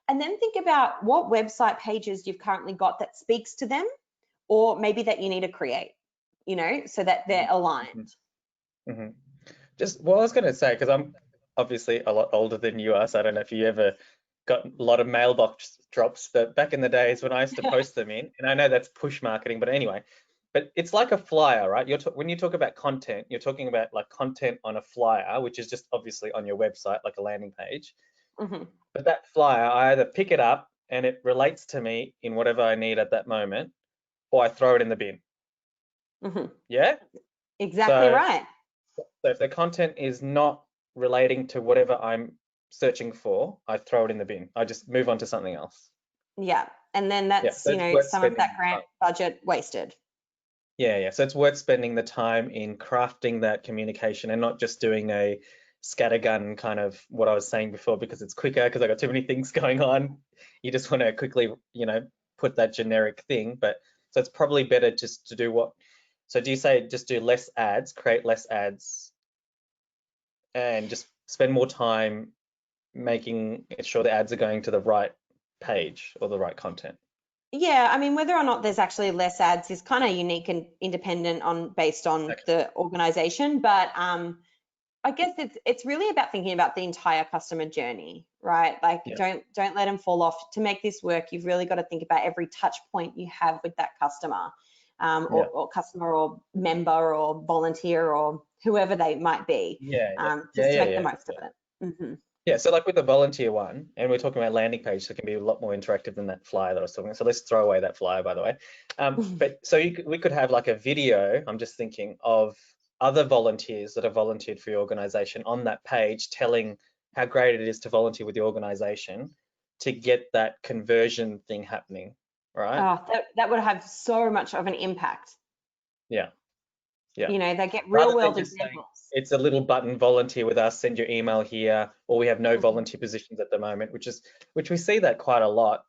and then think about what website pages you've currently got that speaks to them, or maybe that you need to create, so that they're aligned. Just what I was going to say, because I'm obviously a lot older than you are, so I don't know if you ever got a lot of mailbox drops, but back in the days when I used to post them in, and I know that's push marketing, but anyway, but it's like a flyer, right? When you talk about content, you're talking about like content on a flyer, which is just obviously on your website, like a landing page. But that flyer, I either pick it up and it relates to me in whatever I need at that moment, or I throw it in the bin. Yeah? Exactly right. So if the content is not relating to whatever I'm searching for, I throw it in the bin. I just move on to something else. Yeah. And then that's, some of that grant budget wasted. Yeah. So it's worth spending the time in crafting that communication and not just doing a scattergun kind of what I was saying before, because it's quicker, because I got too many things going on. You just want to quickly, put that generic thing. But so it's probably better just to do what. So do you say just do less ads, create less ads, and just spend more time making sure the ads are going to the right page or the right content? Yeah, I mean, whether or not there's actually less ads is kind of unique and independent based on the organization, but I guess it's really about thinking about the entire customer journey, right? Like don't let them fall off. To make this work, you've really got to think about every touch point you have with that customer, or customer or member or volunteer or whoever they might be, just to make the most of it. Yeah, so like with the volunteer one, and we're talking about landing page, so it can be a lot more interactive than that flyer that I was talking about. So let's throw away that flyer, by the way. But so we could have like a video, I'm just thinking, of other volunteers that have volunteered for your organization on that page, telling how great it is to volunteer with the organization. to get that conversion thing happening, right? Oh, that would have so much of an impact. Yeah. Yeah. You know, they get Rather real world than just saying, examples. it's a little button, volunteer with us, send your email here, or we have no volunteer positions at the moment, which we see that quite a lot.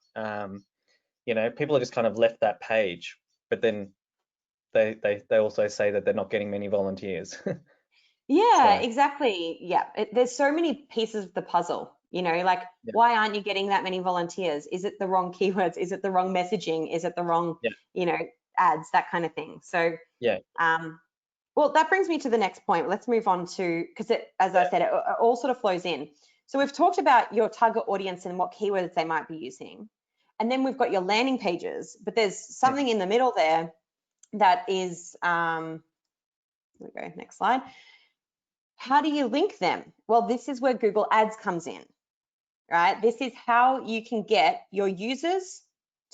You know, people are just kind of left that page, but then they also say that they're not getting many volunteers. Yeah, So, exactly. Yeah, there's so many pieces of the puzzle, you know, like yeah, why aren't you getting that many volunteers? Is it the wrong keywords? Is it the wrong messaging? Is it the wrong, yeah, you know, ads, that kind of thing. So, yeah, well, that brings me to the next point. Let's move on to, because as I said, it all sort of flows in. So we've talked about your target audience and what keywords they might be using. And then we've got your landing pages, but there's something in the middle there that is, here we go, next slide. How do you link them? Well, this is where Google Ads comes in, right? This is how you can get your users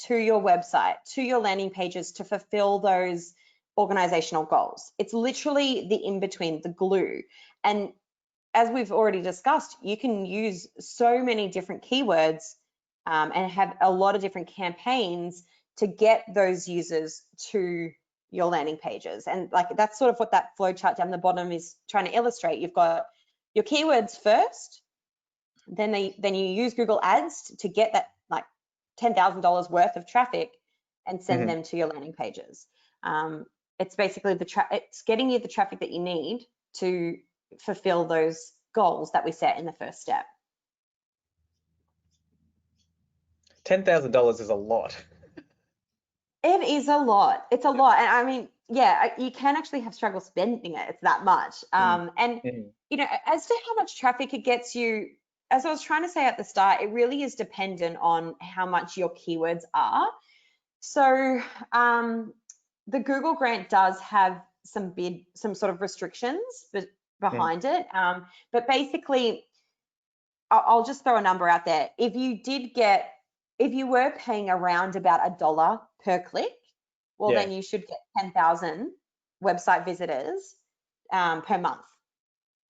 to your website, to your landing pages to fulfill those organizational goals. It's literally the in-between, the glue. And as we've already discussed, you can use so many different keywords and have a lot of different campaigns to get those users to your landing pages. And like that's sort of what that flow chart down the bottom is trying to illustrate. You've got your keywords first, then you use Google Ads to get that like $10,000 worth of traffic and send them to your landing pages. It's basically it's getting you the traffic that you need to fulfill those goals that we set in the first step. $10,000 is a lot. It is a lot. It's a lot. And I mean, yeah, you can actually have struggle spending it. It's that much. And, you know, as to how much traffic it gets you, as I was trying to say at the start, it really is dependent on how much your keywords are. So the Google grant does have some sort of restrictions behind it. But basically, I'll just throw a number out there. If you were paying around about $1 per click, well, then you should get 10,000 website visitors per month,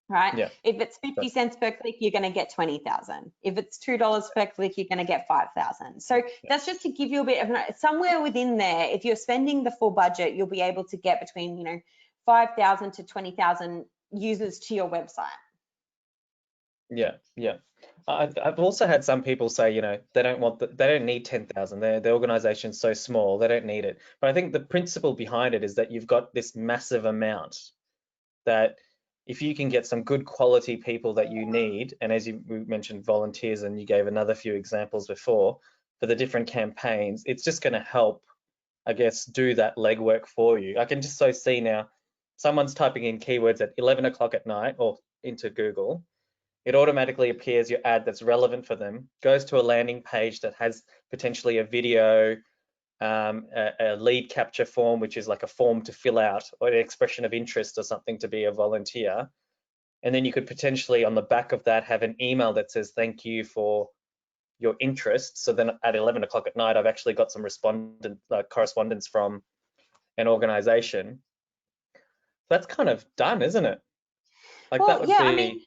right? Yeah. If it's 50 cents per click, you're going to get 20,000. If it's $2 per click, you're going to get 5,000. So that's just to give you a bit of somewhere within there. If you're spending the full budget, you'll be able to get between 5,000 to 20,000 users to your website. Yeah, yeah. I've also had some people say, they don't need 10,000. Their organization's so small, they don't need it. But I think the principle behind it is that you've got this massive amount that if you can get some good quality people that you need, and as we mentioned volunteers, and you gave another few examples before for the different campaigns, it's just going to help, I guess, do that legwork for you. I can just so see now, someone's typing in keywords at 11 o'clock at night or into Google. It automatically appears your ad that's relevant for them, goes to a landing page that has potentially a video, a lead capture form, which is like a form to fill out, or an expression of interest or something to be a volunteer. And then you could potentially on the back of that have an email that says, thank you for your interest. So then at 11 o'clock at night, I've actually got some correspondence from an organization. That's kind of done, isn't it? Like, well, that would be... I mean,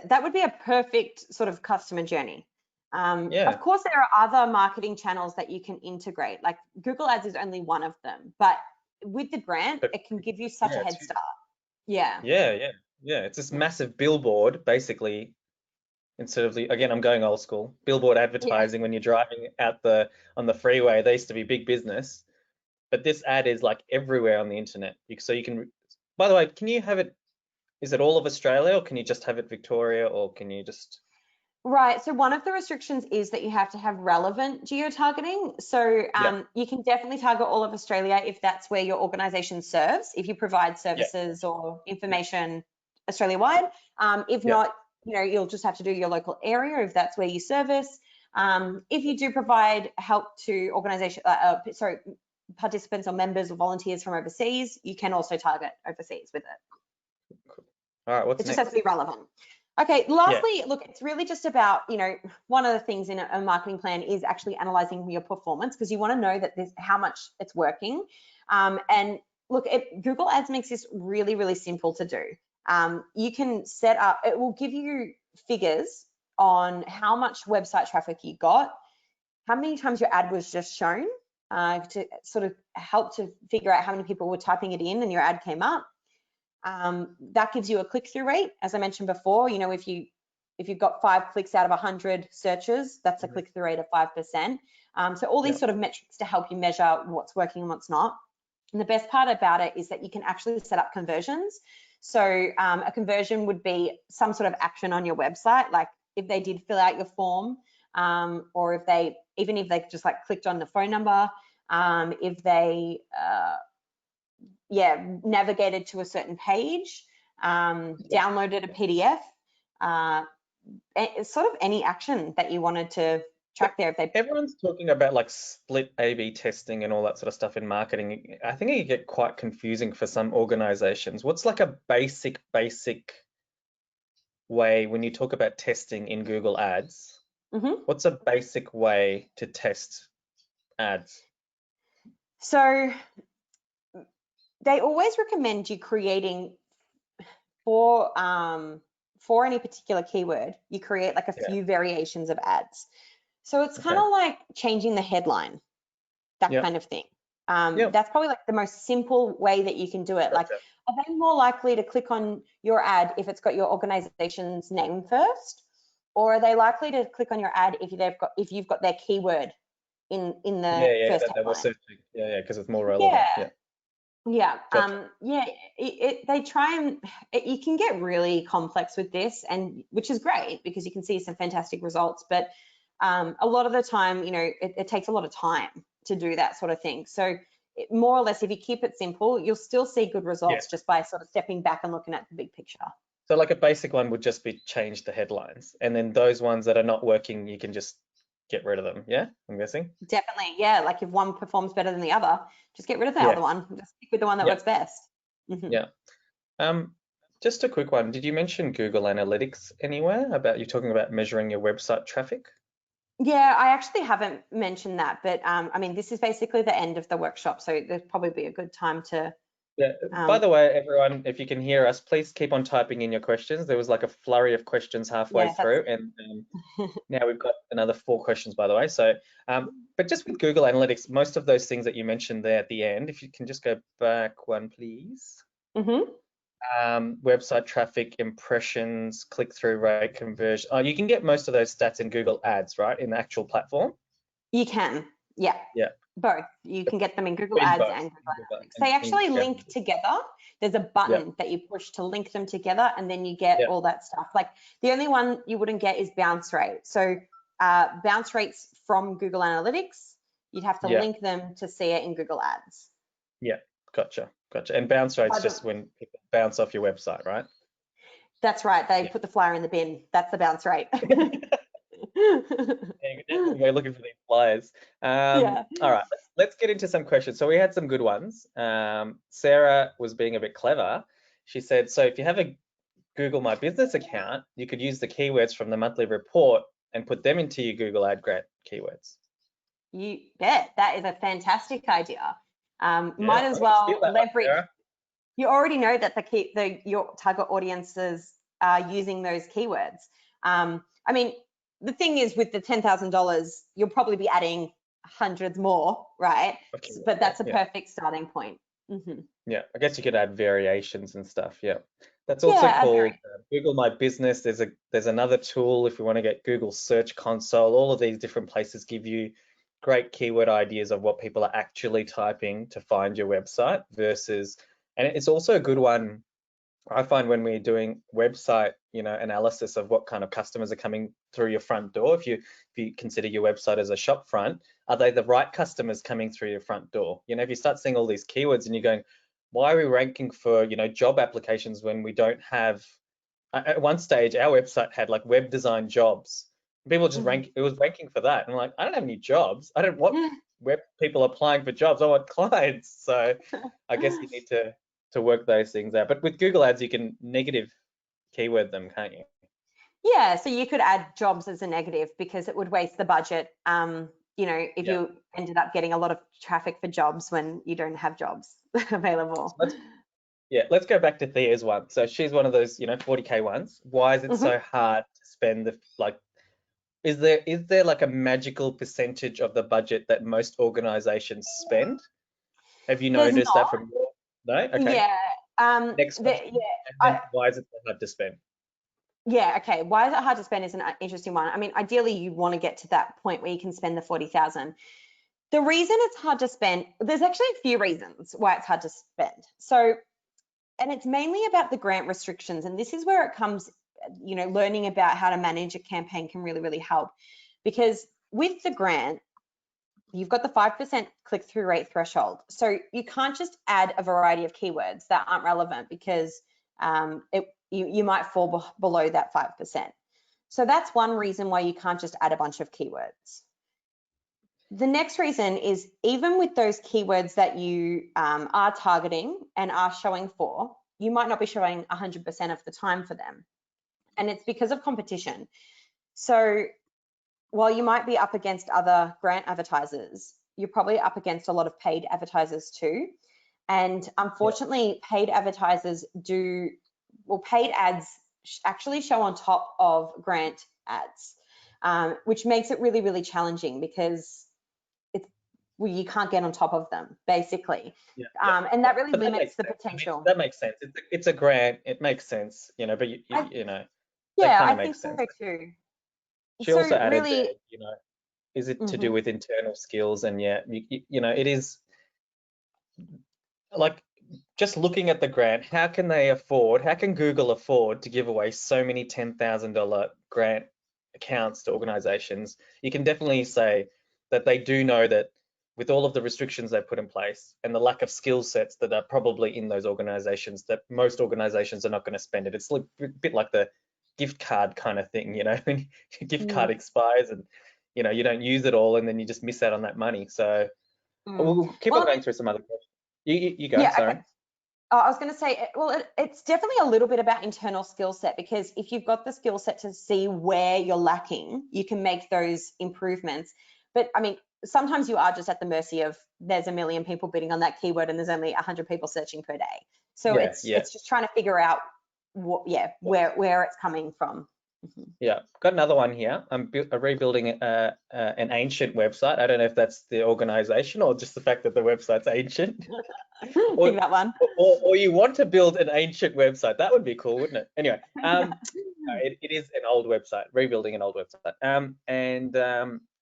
that would be a perfect sort of customer journey. Of course, there are other marketing channels that you can integrate. Like Google Ads is only one of them, but with the grant, it can give you such a head start. Yeah. It's this massive billboard, basically. Instead of again, I'm going old school. Billboard advertising when you're driving out on the freeway. They used to be big business, but this ad is like everywhere on the internet. So you can. By the way, can you have it? Is it all of Australia, or can you just have it Victoria, or can you just? Right. So one of the restrictions is that you have to have relevant geo-targeting. So you can definitely target all of Australia if that's where your organization serves, if you provide services or information Australia-wide. If not, you'll just have to do your local area if that's where you service. If you do provide help to participants or members or volunteers from overseas, you can also target overseas with it. Cool. All right, what's next? It just has to be relevant. Okay, lastly, look, it's really just about, one of the things in a marketing plan is actually analyzing your performance, because you want to know that how much it's working. And look, Google Ads makes this really, really simple to do. You can set up, it will give you figures on how much website traffic you got, how many times your ad was just shown, to sort of help to figure out how many people were typing it in and your ad came up. That gives you a click-through rate. As I mentioned before, you know, if you've got 5 clicks out of 100 searches, that's a click-through rate of 5%. So all these sort of metrics to help you measure what's working and what's not. And the best part about it is that you can actually set up conversions. So a conversion would be some sort of action on your website, like if they did fill out your form, or if they just like clicked on the phone number, if they navigated to a certain page, downloaded a PDF, sort of any action that you wanted to track there. If they Everyone's talking about like split A/B testing and all that sort of stuff in marketing. I think it can get quite confusing for some organizations. What's like a basic way when you talk about testing in Google Ads? What's a basic way to test ads? So they always recommend you creating for any particular keyword, you create like a few variations of ads. So it's kind of like changing the headline, that kind of thing. That's probably like the most simple way that you can do it. Like, are they more likely to click on your ad if it's got your organization's name first, or are they likely to click on your ad if you've got their keyword in the first headline? Because it's more relevant. They try and you can get really complex with this, and which is great because you can see some fantastic results, but a lot of the time, you know, it takes a lot of time to do that sort of thing. So more or less, if you keep it simple, you'll still see good results just by sort of stepping back and looking at the big picture. So like a basic one would just be change the headlines, and then those ones that are not working, you can just get rid of them. Yeah, I'm guessing. Definitely, yeah. Like if one performs better than the other, just get rid of the other one. Just stick with the one that works best. Just a quick one. Did you mention Google Analytics anywhere about you talking about measuring your website traffic? Yeah, I actually haven't mentioned that, but I mean, this is basically the end of the workshop, so there'd probably be a good time to. By the way, everyone, if you can hear us, please keep on typing in your questions. There was like a flurry of questions halfway through, and now we've got another 4 questions, by the way. So, but just with Google Analytics, most of those things that you mentioned there at the end, if you can just go back one, please. Website traffic, impressions, click-through rate, conversion. You can get most of those stats in Google Ads, right? In the actual platform. You can, yeah. Both. You can get them in Google Ads and Google Analytics. They actually link together. There's a button that you push to link them together, and then you get all that stuff. Like the only one you wouldn't get is bounce rate. So bounce rates from Google Analytics, you'd have to link them to see it in Google Ads. Yeah, gotcha. And bounce rates just when people bounce off your website, right? That's right. They put the flyer in the bin. That's the bounce rate. We're looking for these flyers. All right, let's get into some questions. So we had some good ones. Sarah was being a bit clever. She said, so if you have a Google My Business account, you could use the keywords from the monthly report and put them into your Google Ad Grant keywords. You bet. That is a fantastic idea. Might as well leverage. You already know that your target audiences are using those keywords. I mean, the thing is, with the $10,000, you'll probably be adding hundreds more, right? But that's a perfect starting point. Yeah, I guess you could add variations and stuff. Yeah, that's also called Google My Business. There's another tool if you want to get Google Search Console. All of these different places give you great keyword ideas of what people are actually typing to find your website versus, and it's also a good one. I find when we're doing website, analysis of what kind of customers are coming through your front door. If you consider your website as a shop front, are they the right customers coming through your front door? If you start seeing all these keywords and you're going, why are we ranking for, job applications when we don't have? At one stage, our website had like web design jobs. People just it was ranking for that. And I'm like, I don't have any jobs. I don't want web people applying for jobs. I want clients. So I guess you need to work those things out. But with Google Ads, you can negative keyword them, can't you? Yeah, so you could add jobs as a negative because it would waste the budget. If you ended up getting a lot of traffic for jobs when you don't have jobs available. Let's go back to Thea's one. So she's one of those, 40K ones. Why is it so hard to spend is there like a magical percentage of the budget that most organizations spend? Have you There's noticed that not. from your, no? Okay. Yeah. Next question. And then why is it so hard to spend? Yeah, okay. Why is it hard to spend is an interesting one. I mean, ideally you want to get to that point where you can spend the 40,000. The reason it's hard to spend, there's actually a few reasons why it's hard to spend. So, and it's mainly about the grant restrictions. And this is where it comes, you know, learning about how to manage a campaign can really, really help. Because with the grant, you've got the 5% click-through rate threshold. So you can't just add a variety of keywords that aren't relevant because you might fall below that 5%. So that's one reason why you can't just add a bunch of keywords. The next reason is even with those keywords that you are targeting and are showing for, you might not be showing 100% of the time for them. And it's because of competition. So while you might be up against other grant advertisers, you're probably up against a lot of paid advertisers too. And unfortunately, paid advertisers paid ads actually show on top of grant ads, which makes it really, really challenging because you can't get on top of them, basically. And that really limits the potential. I mean, that makes sense. It's a grant. It makes sense, you know, but you know. Yeah, I think so too. She also added really, that, you know, is it to do with internal skills? And yeah, you know, it is like just looking at the grant, how can Google afford to give away so many $10,000 grant accounts to organizations? You can definitely say that they do know that with all of the restrictions they put in place and the lack of skill sets that are probably in those organizations, that most organizations are not going to spend it. It's a bit like the gift card kind of thing, you know, when your gift card expires and, you know, you don't use it all and then you just miss out on that money. So we'll keep on going through some other questions. You go, yeah, sorry. Okay. I was going to say, well, it's definitely a little bit about internal skill set, because if you've got the skill set to see where you're lacking, you can make those improvements. But I mean, sometimes you are just at the mercy of there's a million people bidding on that keyword and there's only 100 people searching per day. So it's just trying to figure out where it's coming from. Yeah, got another one here. I'm rebuilding an ancient website. I don't know if that's the organization or just the fact that the website's ancient. Or, that one. Or you want to build an ancient website. That would be cool, wouldn't it? Anyway, it is an old website, rebuilding an old website. And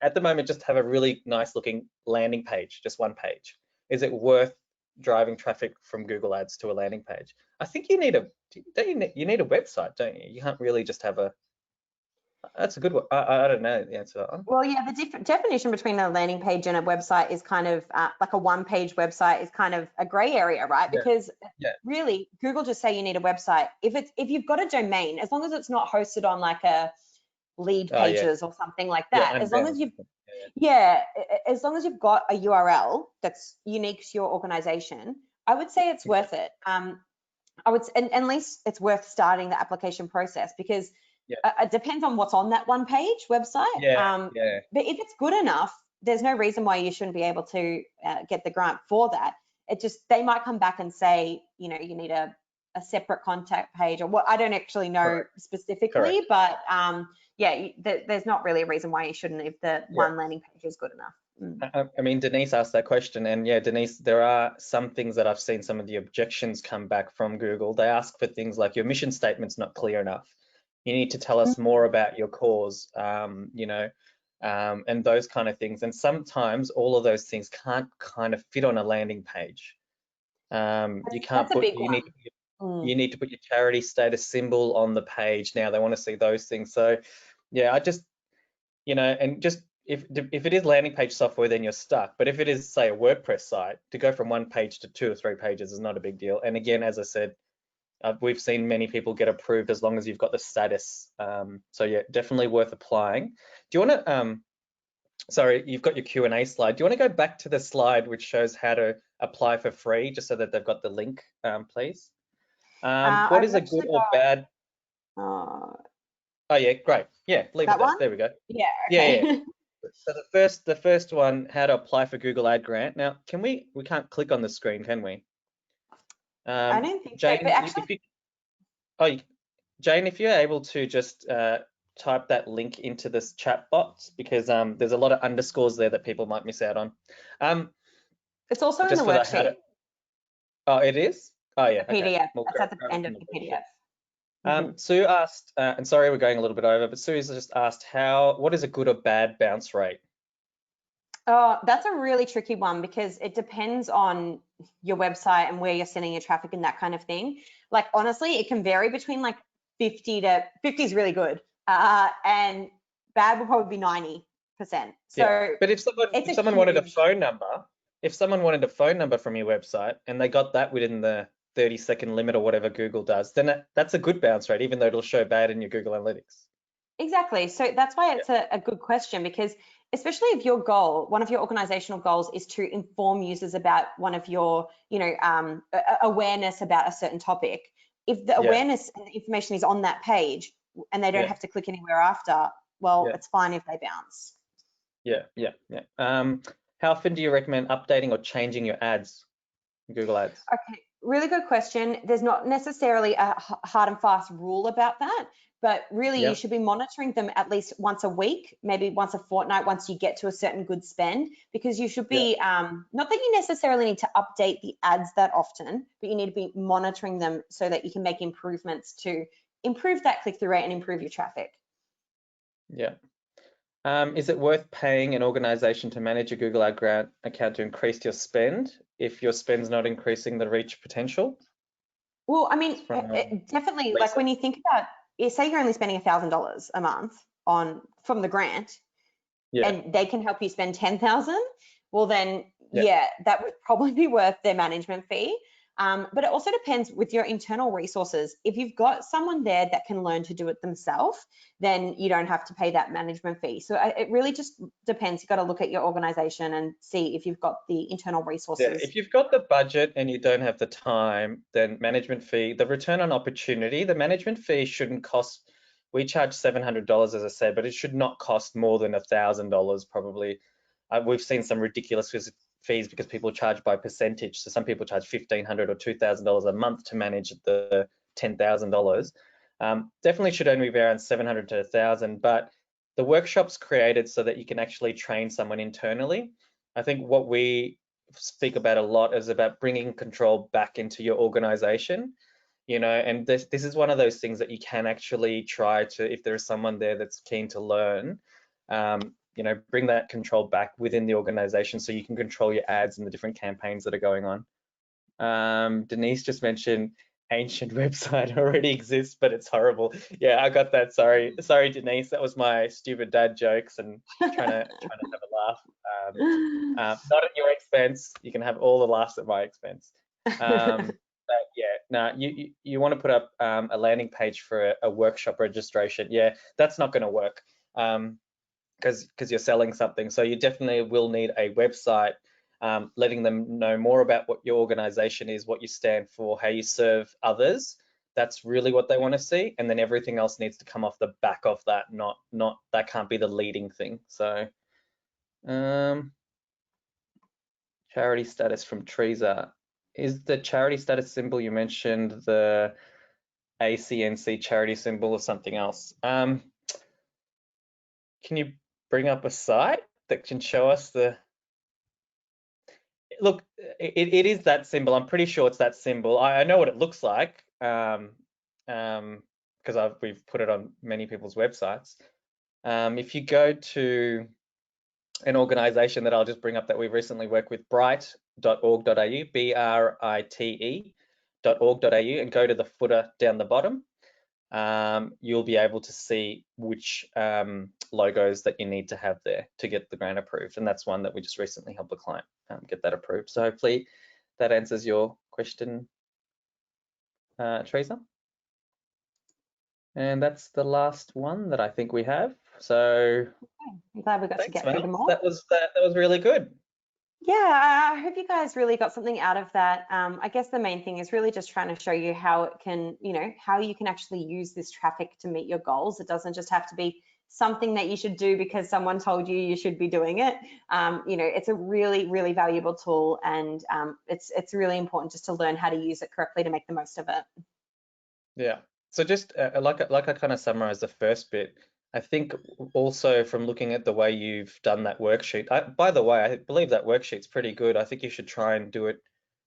at the moment, just have a really nice looking landing page, just one page. Is it worth driving traffic from Google Ads to a landing page? I think you need you need a website, don't you? You can't really just have a. That's a good one. I don't know the answer to that one. Well, yeah, the different definition between a landing page and a website is kind of like a one-page website is kind of a gray area, right? Because really, Google just say you need a website. If you've got a domain, as long as it's not hosted on like a Lead Pages or something like that, as long as you've as long as you've got a URL that's unique to your organization, I would say it's worth it. I would, and at least it's worth starting the application process, because it depends on what's on that one page website. But if it's good enough, there's no reason why you shouldn't be able to get the grant for that. It just, they might come back and say, you know, you need a separate contact page or what. I don't actually know specifically, but there's not really a reason why you shouldn't if the one landing page is good enough. I mean, Denise asked that question, and Denise, there are some things that I've seen some of the objections come back from Google. They ask for things like your mission statement's not clear enough. You need to tell us more about your cause, you know, and those kind of things. And sometimes all of those things can't kind of fit on a landing page. You can't put, you need to put your charity status symbol on the page. Now they want to see those things. So yeah, I just, you know, and just if it is landing page software, then you're stuck. But if it is, say, a WordPress site, to go from one page to 2 or 3 pages is not a big deal. And again, as I said, we've seen many people get approved as long as you've got the status. So yeah, definitely worth applying. Do you want to, sorry, you've got your Q&A slide. Do you want to go back to the slide which shows how to apply for free, just so that they've got the link, please? What is a good or bad? Oh yeah, great. Yeah, leave it there. There we go. Yeah. Okay. Yeah. So the first one, how to apply for Google Ad Grant. Now, we can't click on the screen, can we? I don't think Jane, so, but actually, Jane, if you're able to just type that link into this chat box because there's a lot of underscores there that people might miss out on. It's also in just the because I had worksheet. it. Oh, it is? Oh, yeah. The PDF. Okay. We'll That's at the grab it end of from the worksheet. PDF. Sue asked, and sorry we're going a little bit over, but Sue has just asked what is a good or bad bounce rate? Oh, that's a really tricky one because it depends on your website and where you're sending your traffic and that kind of thing. Like, honestly, it can vary between like 50 is really good. And bad will probably be 90%. So yeah. But if someone wanted a phone number from your website and they got that within the 30-second limit or whatever Google does, then that's a good bounce rate, even though it'll show bad in your Google Analytics. Exactly. So that's why it's a good question, because especially if your goal, one of your organizational goals is to inform users about one of your, awareness about a certain topic. If the awareness and the information is on that page and they don't have to click anywhere after, well, it's fine if they bounce. Yeah. How often do you recommend updating or changing your ads, Google Ads? Okay, really good question. There's not necessarily a hard and fast rule about that, but really you should be monitoring them at least once a week, maybe once a fortnight, once you get to a certain good spend, because you should be, not that you necessarily need to update the ads that often, but you need to be monitoring them so that you can make improvements to improve that click-through rate and improve your traffic. Yeah. Is it worth paying an organization to manage a Google Ad Grant account to increase your spend if your spend's not increasing the reach potential? Well, I mean, definitely, like when you think about, say you're only spending $1,000 a month from the grant, and they can help you spend 10,000, well then, that would probably be worth their management fee. But it also depends with your internal resources. If you've got someone there that can learn to do it themselves, then you don't have to pay that management fee. So it really just depends. You've got to look at your organization and see if you've got the internal resources. Yeah, if you've got the budget and you don't have the time, then management fee, the return on opportunity, the management fee shouldn't cost, we charge $700, as I said, but it should not cost more than $1,000 probably. We've seen some ridiculous fees because people charge by percentage. So some people charge $1,500 or $2,000 a month to manage the $10,000. Definitely should only be around $700 to $1,000, but the workshop's created so that you can actually train someone internally. I think what we speak about a lot is about bringing control back into your organization, and this is one of those things that you can actually try to, if there is someone there that's keen to learn, bring that control back within the organization so you can control your ads and the different campaigns that are going on. Denise just mentioned ancient website already exists, but it's horrible. Yeah, I got that. Sorry, Denise. That was my stupid dad jokes and trying to have a laugh. Not at your expense. You can have all the laughs at my expense. But yeah, no, you want to put up a landing page for a workshop registration. Yeah, that's not going to work because you're selling something. So you definitely will need a website. Letting them know more about what your organization is, what you stand for, how you serve others. That's really what they want to see, and then everything else needs to come off the back of that. Not that can't be the leading thing. So, charity status from Teresa. Is the charity status symbol you mentioned the ACNC charity symbol or something else? Can you bring up a site that can show us the? Look, it is that symbol. I'm pretty sure it's that symbol. I know what it looks like because we've put it on many people's websites. If you go to an organization that I'll just bring up that we've recently worked with, brite.org.au, brite.org.au, and go to the footer down the bottom, you'll be able to see which logos that you need to have there to get the grant approved. And that's one that we just recently helped a client get that approved. So hopefully that answers your question, Teresa. And that's the last one that I think we have. So I'm glad we got to get through them all. That was really good. Yeah, I hope you guys really got something out of that. I guess the main thing is really just trying to show you how it can, how you can actually use this traffic to meet your goals. It doesn't just have to be something that you should do because someone told you should be doing it. It's a really, really valuable tool, and it's really important just to learn how to use it correctly to make the most of it. Yeah. So just like I kind of summarized the first bit, I think also from looking at the way you've done that worksheet, by the way, I believe that worksheet's pretty good. I think you should try and do it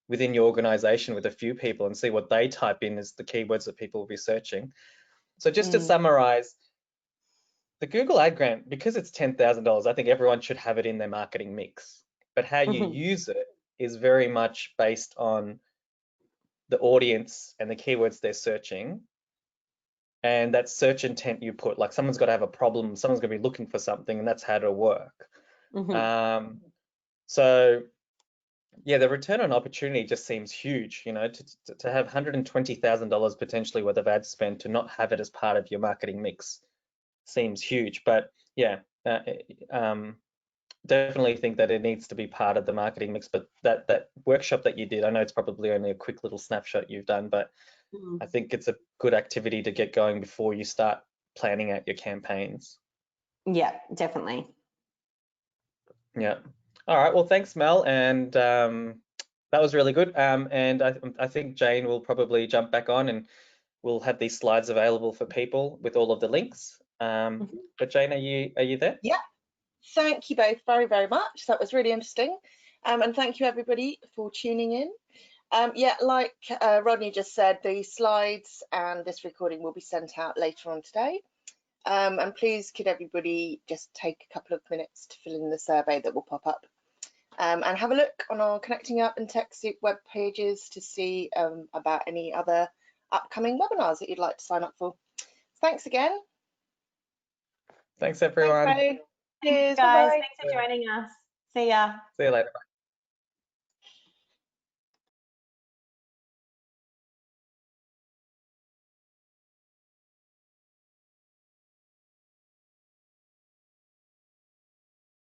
within your organization with a few people and see what they type in as the keywords that people will be searching. So just to summarize, the Google Ad Grant, because it's $10,000, I think everyone should have it in their marketing mix. But how you use it is very much based on the audience and the keywords they're searching. And that search intent you put, like someone's got to have a problem, someone's going to be looking for something, and that's how to work. So yeah, the return on opportunity just seems huge, you know, to have $120,000 potentially worth of ad spend, to not have it as part of your marketing mix seems huge. But yeah, definitely think that it needs to be part of the marketing mix. But that workshop that you did, I know it's probably only a quick little snapshot you've done, but I think it's a good activity to get going before you start planning out your campaigns. Yeah, definitely. Yeah. All right. Well, thanks, Mel. And that was really good. And I think Jane will probably jump back on, and we'll have these slides available for people with all of the links. But Jane, are you there? Yeah. Thank you both very, very much. That was really interesting. And thank you everybody for tuning in. Yeah, like Rodney just said, the slides and this recording will be sent out later on today. And please, could everybody just take a couple of minutes to fill in the survey that will pop up, and have a look on our Connecting Up and TechSoup web pages to see about any other upcoming webinars that you'd like to sign up for. Thanks again. Thanks, everyone. Thanks, Cheers, guys. bye-bye. Thanks for joining us. See ya. See you later.